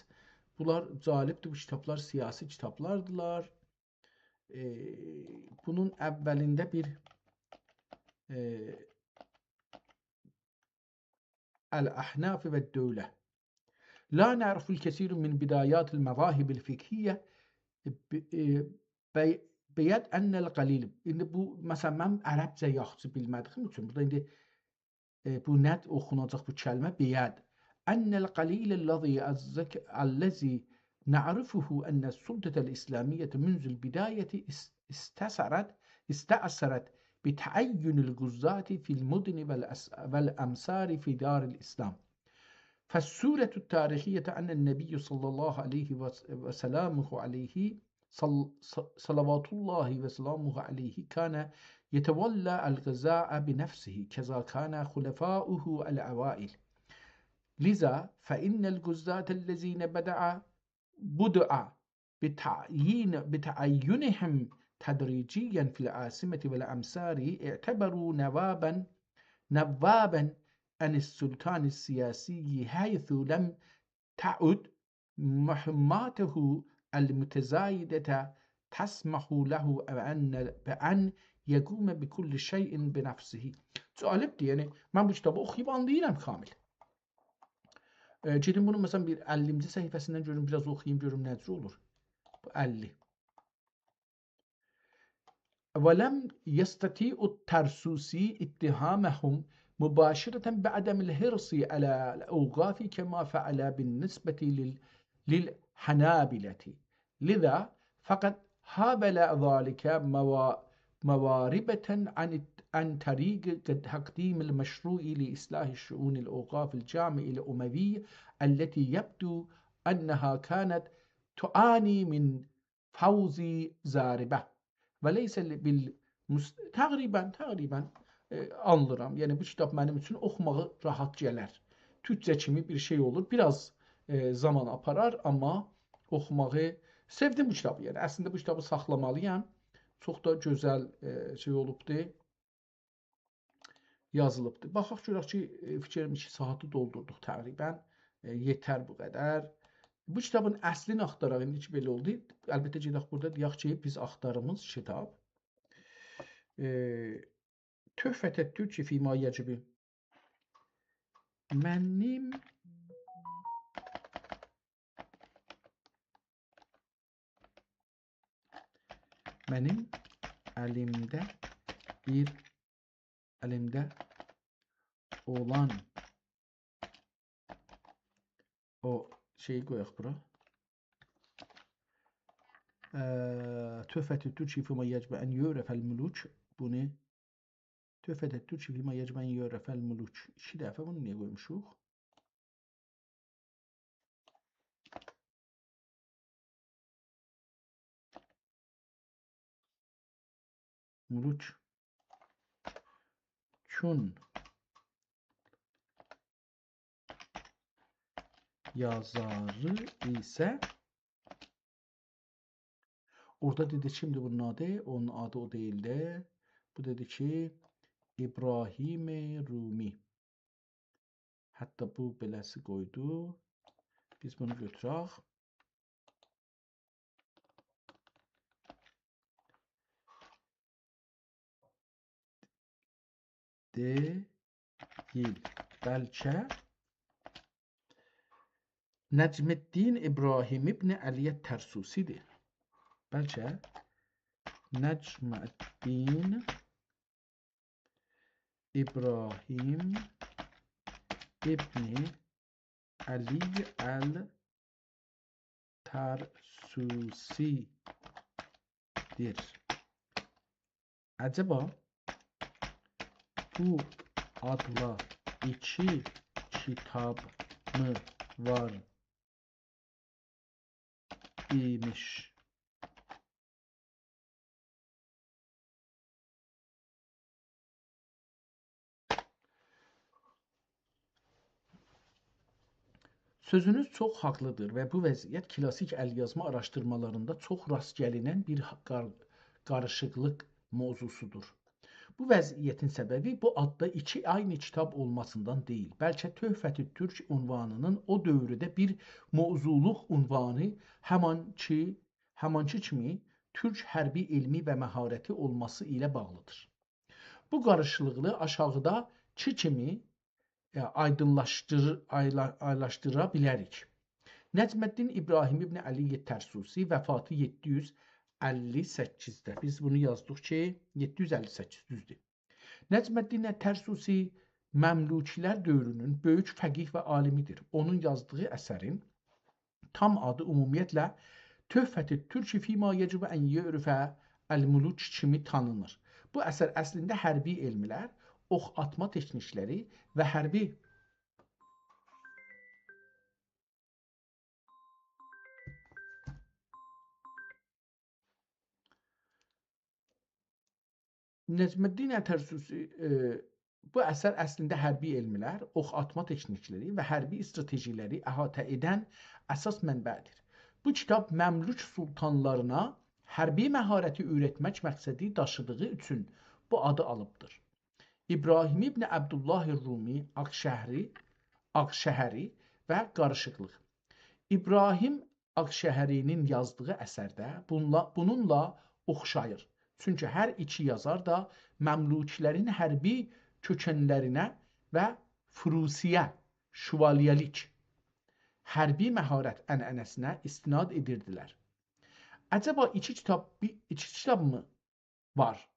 Bunlar calibdir, bu kitablar siyasi kitablardılar. Bunun əvvəlində bir Əl-Əhnaf və Dövlə. La na'riful kəsir min bidayatil məzahibil fiqhiyyə Bəyət ənəl qalil. İndi bu, məsələn, mən ərəbcə yaxşı bilmədiyim üçün, burada indi bu nə oxunacaq bu kəlmə? Bəyət. Ənəl qalil əlləzi na'rifuhu ənə sultətəl İslamiyyəti münzül bidayəti istəsərət bitəəyyünül quzzati fil mudni vəl-əmsari fi daril İslam. Fəs-surətü tarixiyyətə ənəl nəbiyyü sallallahu aleyhi və sələmuhu aleyhi Salavatullahi ve selamuhu aleyhi kana yetevalla el-gıza'a binefsihi keza kana hulefâuhu el-avail. Liza fe innel guzzâtellezîne bud'a bitayyunihim tedriciyen fil asimeti vel amsari i'teberu nevvaben enis sultani siyasiyyi haythu lem ta'ud muhimmatehu el-mütezâidete tesmahu lehu be'en yegume bi kulli şeyin bi nefsihi. Calibdir, yəni mən bu kitabı oxuyub anlayıram kamil. Gedin bunu məsələn bir 50-ci səhifəsindən görün, biraz oxuyayım, görüm necə olur. Bu 50. Və lem yestati'u tersusi ittihamehum mübaşireten bi'ademil hirsi ala'l-awqafi kema fe'ala bin nisbeti lil-hanabileti. لذا فقد هابل ذلك مواربة عن طريق تقديم المشروع لإصلاح شؤون الأوقاف الجامع الأموي التي يبدو أنها كانت تعاني من فوز زاربة وليس تقريبا anlıram. Yəni bu kitab mənim üçün oxumağı rahat gələr. Türkçə kimi bir şey olur. Biraz zaman aparar, amma oxumağı sevdim bu kitabı. Yəni əslində bu kitabı saxlamalıyam. Çox da gözəl şey olubdur. Yazılıbdır. Baxaq görək ki, fikrim 2 saatı doldurduq təqribən. Yetər bu qədər. Bu kitabın əslini axtaraq. İndi ki belə oldu. Əlbəttə gedək burada deyək ki, biz axtarımız kitab. Töhfətət Türkçe fîmâ yəcibü. Mənim əlimdə bir elimde olan o şeyi koyaq bura. Töhfətü Türkçe fîmâ yecbe en yûrefel muluç. Bunu Töhfətü Türkçe fîmâ yecbe en yûrefel muluç. 2 dəfə bunu niyə qoymuşuq? Muluç Çün yazarı ise orada dedi şimdi bunun adı, onun adı o değil de bu dedi ki İbrahim Rumi. Hatta bu beləsi koydu. Biz bunu götürək. Değil. Bəlkə Necmeddin İbrahim İbn Əliyə Tərsusidir. Bəlkə Necmeddin İbrahim İbn Ali el-Tərsusidir. Acaba bu adla 2 kitap mı var imiş? Sözünüz çox haqlıdır və bu vəziyyət klassik əlyazma araşdırmalarında çox rast gəlinən bir qarışıqlıq mövzusudur. Bu vəziyyətin səbəbi bu adda 2 aynı kitab olmasından deyil, bəlkə Töhfətü Türk unvanının o dövrdə bir mövzuluq unvanı həmanki kimi Türk hərbi elmi və məharəti olması ilə bağlıdır. Bu qarışıqlığı aşağıdakı kimi aydınlaşdıra bilərik. Necmeddin İbrahim İbn Əliyə Tərsusi vəfatı 758-də. Biz bunu yazdıq ki 758 düzdür. Necmeddin Tərsusi Məmlukilər dövrünün böyük fəqih və alimidir. Onun yazdığı əsərin tam adı ümumiyyətlə Töhfətü Türk fîmâ yecibə en yûrefə el-muluç kimi tanınır. Bu əsər əslində hərbi elmlər, ox atma texnikləri və hərbi Necmeddin Tərsusi bu əsər əslində hərbi elmlər, ox atma texnikləri və hərbi stratejiləri əhatə edən əsas mənbədir. Bu kitab Məmlük sultanlarına hərbi məharəti öyrətmək məqsədi daşıdığı üçün bu adı alıbdır. İbrahim İbn Abdullah Rumi Ağşəhəri və qarışıqlıq. İbrahim Ağşəhərinin yazdığı əsərdə bununla oxşayır. Çünki hər iki yazar da Məmluklərin hərbi kökənlərinə və Furusiyə, şüvalyəlik, hərbi məharət ənənəsinə istinad edirdilər. Əcəba iki kitab mı var?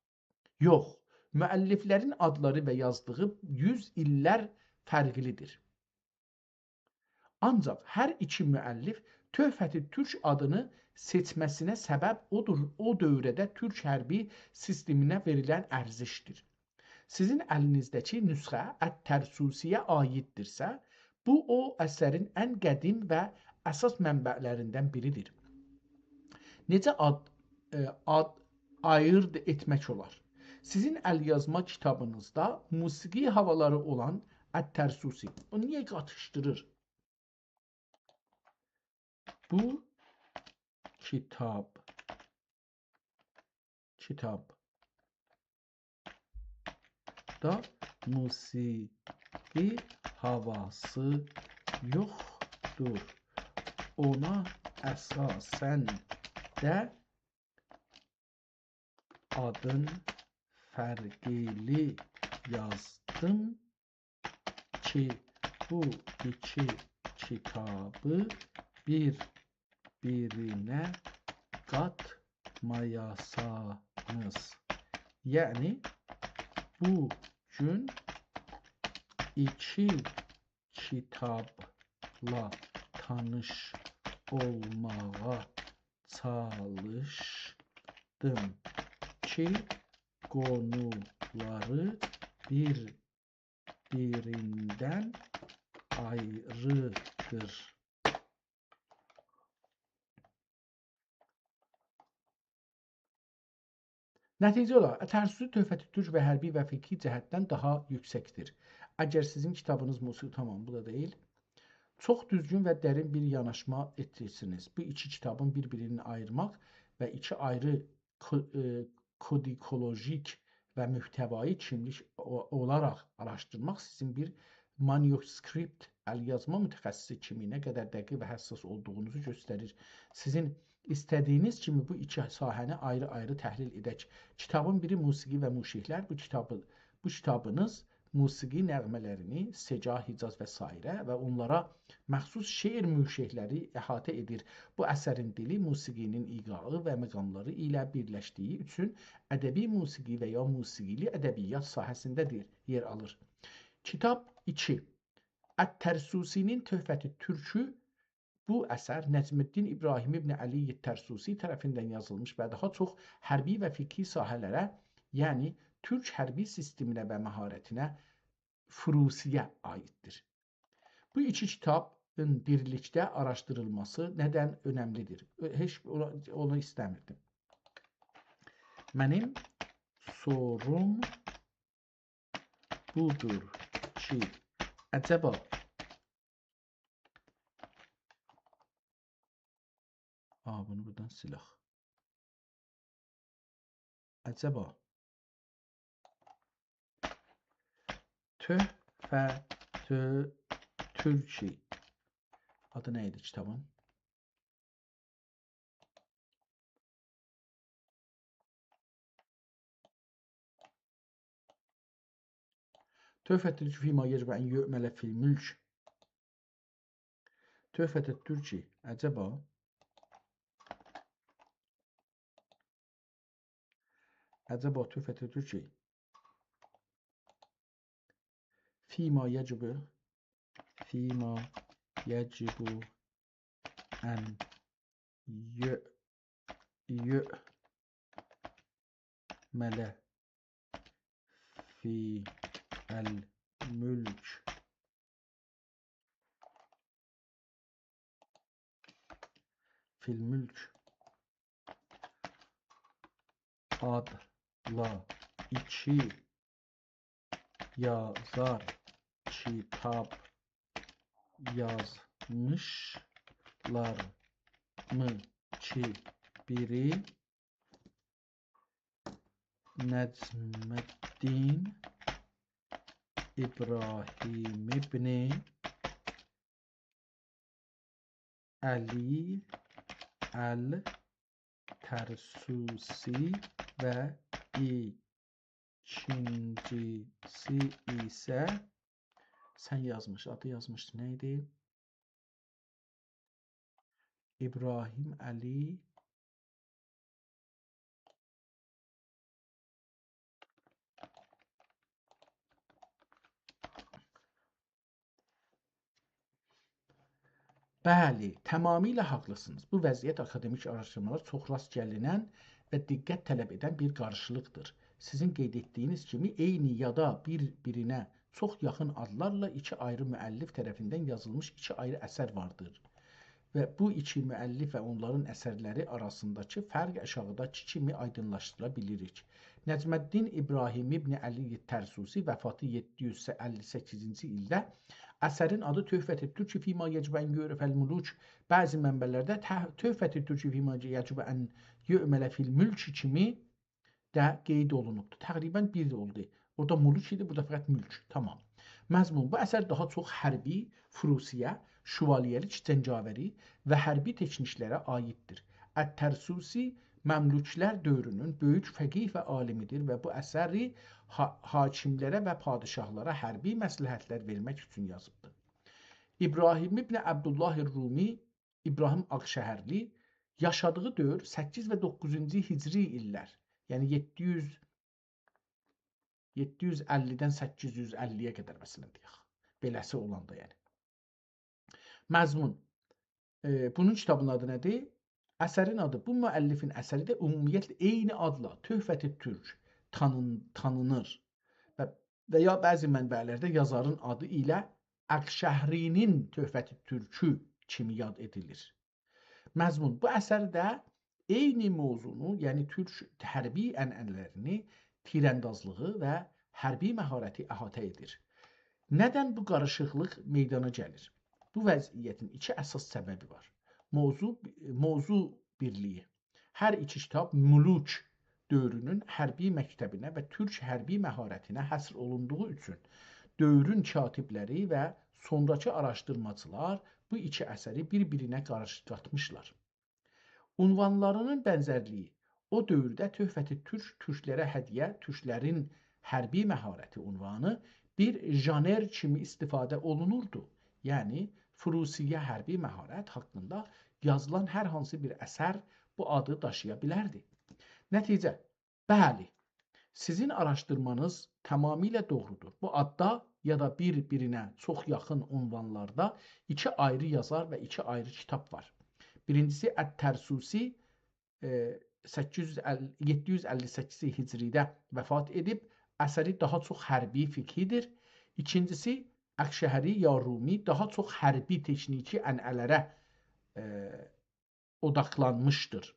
Yox. Müəlliflərin adları və yazdığı 100 illər fərqlidir. Ancaq hər iki müəllif Töhfətü Türk adını seçməsinə səbəb o dövrədə Türk hərbi sisteminə verilən ərzişdir. Sizin əlinizdəki nüsxə Ət-Tərsusiyə aiddirsə, bu o əsərin ən qədim və əsas mənbələrindən biridir. Necə ayırd etmək olar? Sizin əlyazma kitabınızda musiqi havaları olan Ət-Tərsusi. O niyə qatışdırır? Bu kitapda musiqi havası yoxdur. Ona əsasən də adın fərqli yazdım ki, bu iki kitabı bir-birinə qatmayasanız. Yəni, bu gün iki kitabla tanış olmağa çalışdım ki konuları birbirinden ayrıdır. Nəticə olaraq, tərsüzü töhfəti türk və hərbi və fikri cəhətdən daha yüksəkdir. Əgər sizin kitabınız musiqi, tamam, bu da deyil. Çox düzgün və dərin bir yanaşma etirsiniz. Bu iki kitabın bir-birini ayırmaq və iki ayrı kodikolojik və mühtəvai kimlik olaraq araşdırmaq sizin bir manuskript əlyazma mütəxəssisi kimi nə qədər dəqiq və həssas olduğunuzu göstərir. Sizin İstədiyiniz kimi bu iki sahəni ayrı-ayrı təhlil edək. Kitabın biri musiqi və muşihlər. Bu kitabınız musiqi nəğmələrini, Secah, Hicaz və s. və onlara məxsus şeir müşihləri əhatə edir. Bu əsərin dili musiqinin iqaı və məqamları ilə birləşdiyi üçün ədəbi musiqi və ya musiqili ədəbiyyat sahəsində yer alır. Kitab 2. Ət-Tərsusinin Töhfəti Türkü. Bu əsər Nəcməddin İbrahim ibn Əli Tərsusi tərəfindən yazılmış və daha çox hərbi və fikri sahələrə, yəni türk hərbi sisteminə və məharətinə, furusiyə aiddir. Bu iki kitabın birlikdə araşdırılması nədən önəmlidir? Heç onu istəmirdim. Mənim sorum budur ki, əcəba bunu buradan silah. Əcəba Töhfətü Türki adı nə idi kitabın? Töhfətü Türki fîmâ yecib ən yu'mələ fil mülk. Töhfətü Türki əcəba Töhfətü Türki fîmâ yecibu ən yu'mələ fi'l mülk adla iki yazar kitap yazmışlar mı ki biri Nəcməddin İbrahim ibn Əli Əl-Tərsusi və ikincisi isə sən yazmış, adı yazmışdı, nə idi? İbrahim Əli Bəli, tamamilə haqlısınız. Bu vəziyyət akademik araşdırmalar çox rast gəlinən və diqqət tələb edən bir qarşılıqdır. Sizin qeyd etdiyiniz kimi eyni ya da bir-birinə çox yaxın adlarla iki ayrı müəllif tərəfindən yazılmış iki ayrı əsər vardır. Və bu iki müəllif və onların əsərləri arasındakı fərq aşağıdakı kimi aydınlaşdıra bilirik. Nəcməddin İbrahim ibn Əli Tərsusi vəfatı 758-ci ildə əsərin adı Töhfət-i Türki fîmâ yecib ən yu'rafəl muluk. Bəzi mənbələrdə Töhfət-i Türki fîmâ yecib ən yu'mələ fil mülk kimi də qeyd olunubdur. Təqribən bir oldu. Orada muluk idi, burada fəqət mülk. Tamam. Məzmun, bu əsər daha çox hərbi, furusiyə, şüvaliyəlik, cəngavəri və hərbi tekniklərə aiddir. Ət-Tərsusi Məmlüklər dövrünün böyük fəqih və alimidir və bu əsəri hakimlərə və padişahlara hərbi məsləhətlər vermək üçün yazıbdır. İbrahim ibn Əbdullah Rumi, İbrahim Ağşəhərli yaşadığı dövr 8 və 9-cu hicri illər, yəni 750-dən 850-yə qədər məsələn deyək. Beləsi olanda yəni. Məzmun. Bunun kitabının adı nədir? Əsərin adı, bu müəllifin əsəri də ümumiyyətlə eyni adla Töhfət-i Türk tanınır və ya bəzi mənbələrdə yazarın adı ilə Əqşəhrinin Töhfət-i Türkü kimi yad edilir. Məzmun, bu əsərdə eyni mövzunu, yəni türk hərbi ənənələrini, tirəndazlığı və hərbi məharəti əhatə edir. Nədən bu qarışıqlıq meydana gəlir? Bu vəziyyətin iki əsas səbəbi var. Mövzu birliyi. Hər iki kitab Mülük dövrünün hərbi məktəbinə və türk hərbi məharətinə həsr olunduğu üçün dövrün katibləri və sonrakı araşdırmacılar bu iki əsəri bir-birinə qatmışlar. Unvanlarının bənzərliyi o dövrdə Töhfət-i Türk türklərə hədiyyə, türklərin hərbi məharəti unvanı bir janr kimi istifadə olunurdu. Yəni, Furusiyyə hərbi məharət haqqında yazılan hər hansı bir əsər bu adı daşıya bilərdi. Nəticə, bəli, sizin araşdırmanız tamamilə doğrudur. Bu adda ya da bir-birinə çox yaxın unvanlarda iki ayrı yazar və iki ayrı kitab var. Birincisi Ət-Tərsusi 758 Hicridə vəfat edib, əsəri daha çox hərbi fiqhidir. İkincisi Əqşəhəri ya Rumi daha çox hərbi texniki ənənələrə odaqlanmışdır.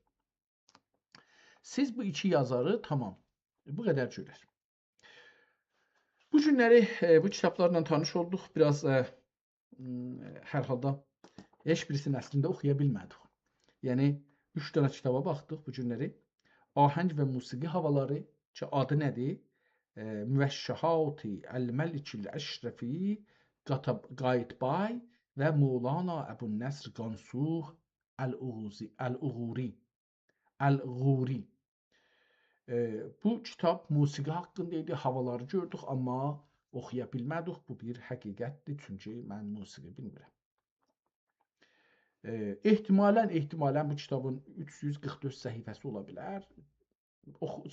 Siz bu iki yazarı tamam, bu qədər görər. Bu günləri bu kitablarla tanış olduq. Biraz hər halda heç birisini əslində oxuya bilmədik. Yəni, 3 dənə kitaba baxdıq bu günləri. Ahəng və musiqi havaları ki, adı nədir? Müvəşşəhati Əl-Məlikil Əşrəfi Qayıtbay və Mevlana Əbun-Nəsr Qansuh Əl-Uğuri. Bu kitab musiqi haqqındaydı, havaları gördük, amma oxuya bilmədik. Bu bir həqiqətdir, çünki mən musiqi bilmirəm. Ehtimalən bu kitabın 344 səhifəsi ola bilər.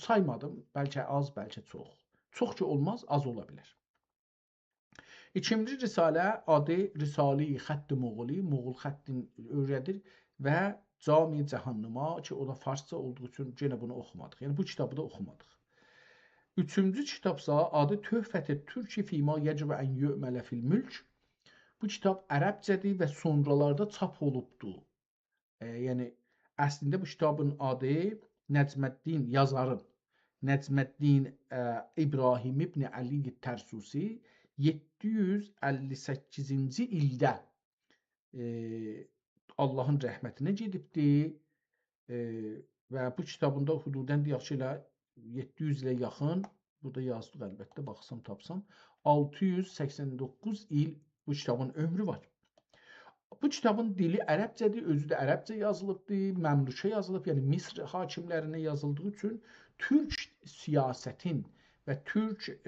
Saymadım, bəlkə az, bəlkə çox. Çox ki olmaz, az ola bilər. İkinci risalə adı Risale-i Xətt-i Moğuli, Moğul xəttin öyrədir və Cami Cəhannuma ki, o da farsça olduğu üçün yenə bunu oxumadıq. Yəni, bu kitabı da oxumadıq. Üçüncü kitabsa adı Töhfət-i Türki Fima Yəcəbə ən Yü'mələ fil Mülk. Bu kitab ərəbcədir və sonralarda çap olubdur. Yəni, əslində bu kitabın adı Nəcməddin, yazarın Nəcməddin İbrahim ibn Əli Tərsusi 758-ci ildə Allahın rəhmətinə gedibdir və bu kitabında hududən deyək ki, 700 ilə yaxın, burada yazdıq əlbəttə, baxsam, tapsam, 689 il bu kitabın ömrü var. Bu kitabın dili ərəbcədir, özü də ərəbcə yazılıbdır, Məmlükə yazılıb, yəni Misr hakimlərinə yazıldığı üçün türk siyasətin və türk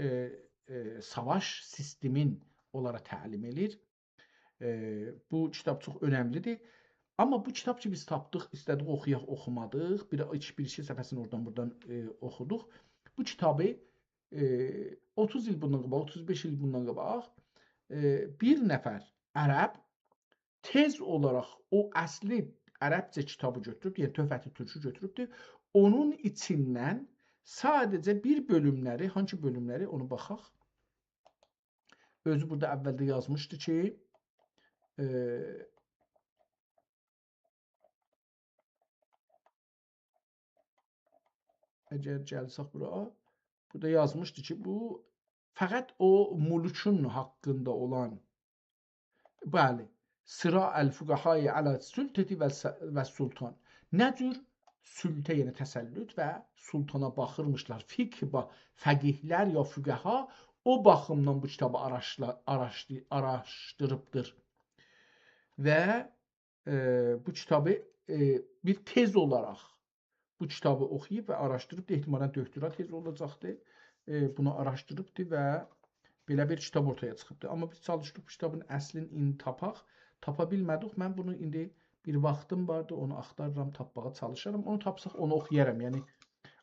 savaş sistemin onlara təlim edir. Bu kitab çox önəmlidir. Amma bu kitab ki, biz tapdıq, istədik oxuyaq, oxumadıq. Bir-iki səfəsini oradan-buradan oxuduq. Bu kitabı 30 il bundan qabaq, 35 il bundan qabaq bir nəfər ərəb tez olaraq o əsli ərəbcə kitabı götürüb, yəni Töhfət-i Türkü götürübdür. Onun içindən sadəcə bir bölümləri, hangi bölümləri onu baxaq. Özü burada əvvəldə yazmışdı ki, əgər gəlsək bura, burada yazmışdı ki, bu fəqət o mülkün haqqında olan, bəli, sıra əl-füqəhai alə sültəti və sultan. Nə cür sültə, yəni təsəllüt və sultana baxırmışlar. Fəqihlər ya füqəha o baxımdan bu kitabı araşdırıbdır. Və bu kitabı bir tez olaraq bu kitabı oxuyub və araşdırıb, ehtimalən doktora tez olacaqdır. Bunu araşdırıbdır və belə bir kitab ortaya çıxıbdır. Amma biz çalışdıq bu kitabın əslini indi tapaq. Tapa bilmədik. Mən bunu indi bir vaxtım vardı, onu axtarıram, tapmağa çalışaram. Onu tapsaq, onu oxuyaram. Yəni,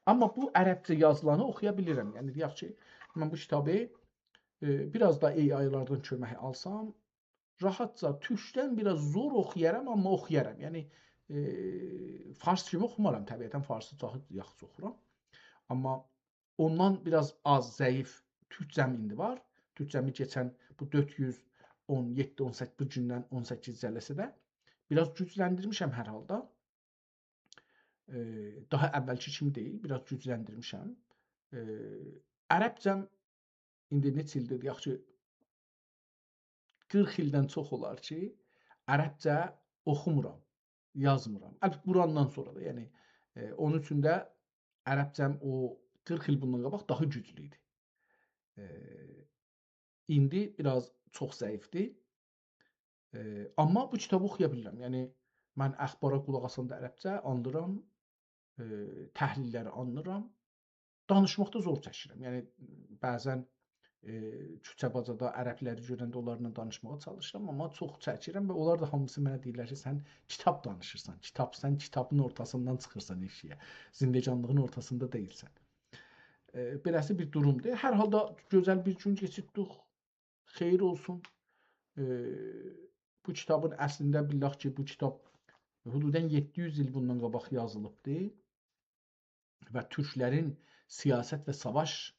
amma bu ərəbcə yazılanı oxuya bilirəm. Yəni, deyək ki, mən bu kitabı biraz da AI-lardan kömək alsam, rahatca türkdən biraz zor oxuyaram, amma oxuyaram. Yəni fars kimi oxumaram təbiətən, farsı çox yaxşı oxuram. Amma ondan biraz az, zəif türkcəm indi var. Türkcəmi keçən bu 417-18 gündən 18 cələsə də biraz gücləndirmişəm hər halda. Daha əvvəlki kimi deyil, biraz gücləndirmişəm. Ərəbcəm indi neçə ildir, yaxşı 40 ildən çox olar ki, ərəbcə oxumuram, yazmıram. Əlbəttə Qurandan sonra da, yəni onun üçün də ərəbcəm o 40 il bundan qabaq daha güclü idi. İndi biraz çox zəifdir. Amma bu kitabı oxuya bilirəm. Yəni mən əxbara qulaq asanda ərəbcə anlıram, təhlilləri anlıram. Danışmaqda zor çəkirəm. Yəni bəzən küçə-bacada ərəbləri görəndə onlarla danışmağa çalışıram, amma çox çəkirəm və onlar da hamısı mənə deyirlər ki, sən kitab danışırsan. Sən kitabın ortasından çıxırsan eşiyə. Zindecanlığın ortasında deyilsən. Beləsi bir durumdur. Hər halda gözəl bir gün keçirdik. Xeyir olsun. Bu kitabın əslində billah ki, bu kitab hududən 700 il bundan qabaq yazılıbdır və türklərin siyasət və savaş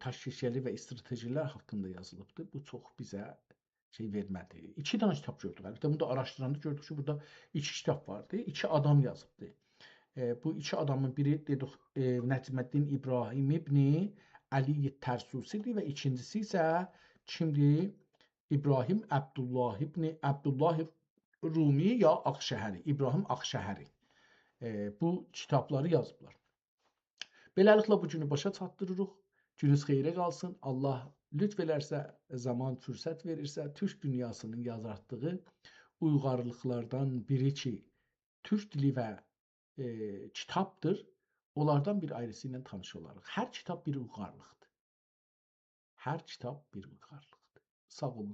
təşkili və stratejilər haqqında yazılıbdır. Bu çox bizə şey vermədi. 2 dənə kitab gördük. Əlbəttə bunu da araşdıranda gördük ki, burada 2 kitab vardı. 2 adam yazıbdı. Bu 2 adamın biri dedik Nəcməddin İbrahim ibn Ali Tərsusidir və ikincisi isə kimdir? İbrahim Əbdullah ibn Əbdullah Rumi ya Ağşəhəri. İbrahim Ağşəhəri. Bu kitabları yazıblar. Beləliklə bu günü başa çatdırırıq. Gününüz xeyrə qalsın. Allah lütf elərsə, zaman fürsət verirsə, türk dünyasının yazartdığı uyğarlıqlardan biri ki, türk dili və kitabdır. Onlardan bir ayrısı ilə tanış olarıq. Hər kitab bir uyğarlıqdır. Hər kitab bir uyğarlıqdır. Sağ olun.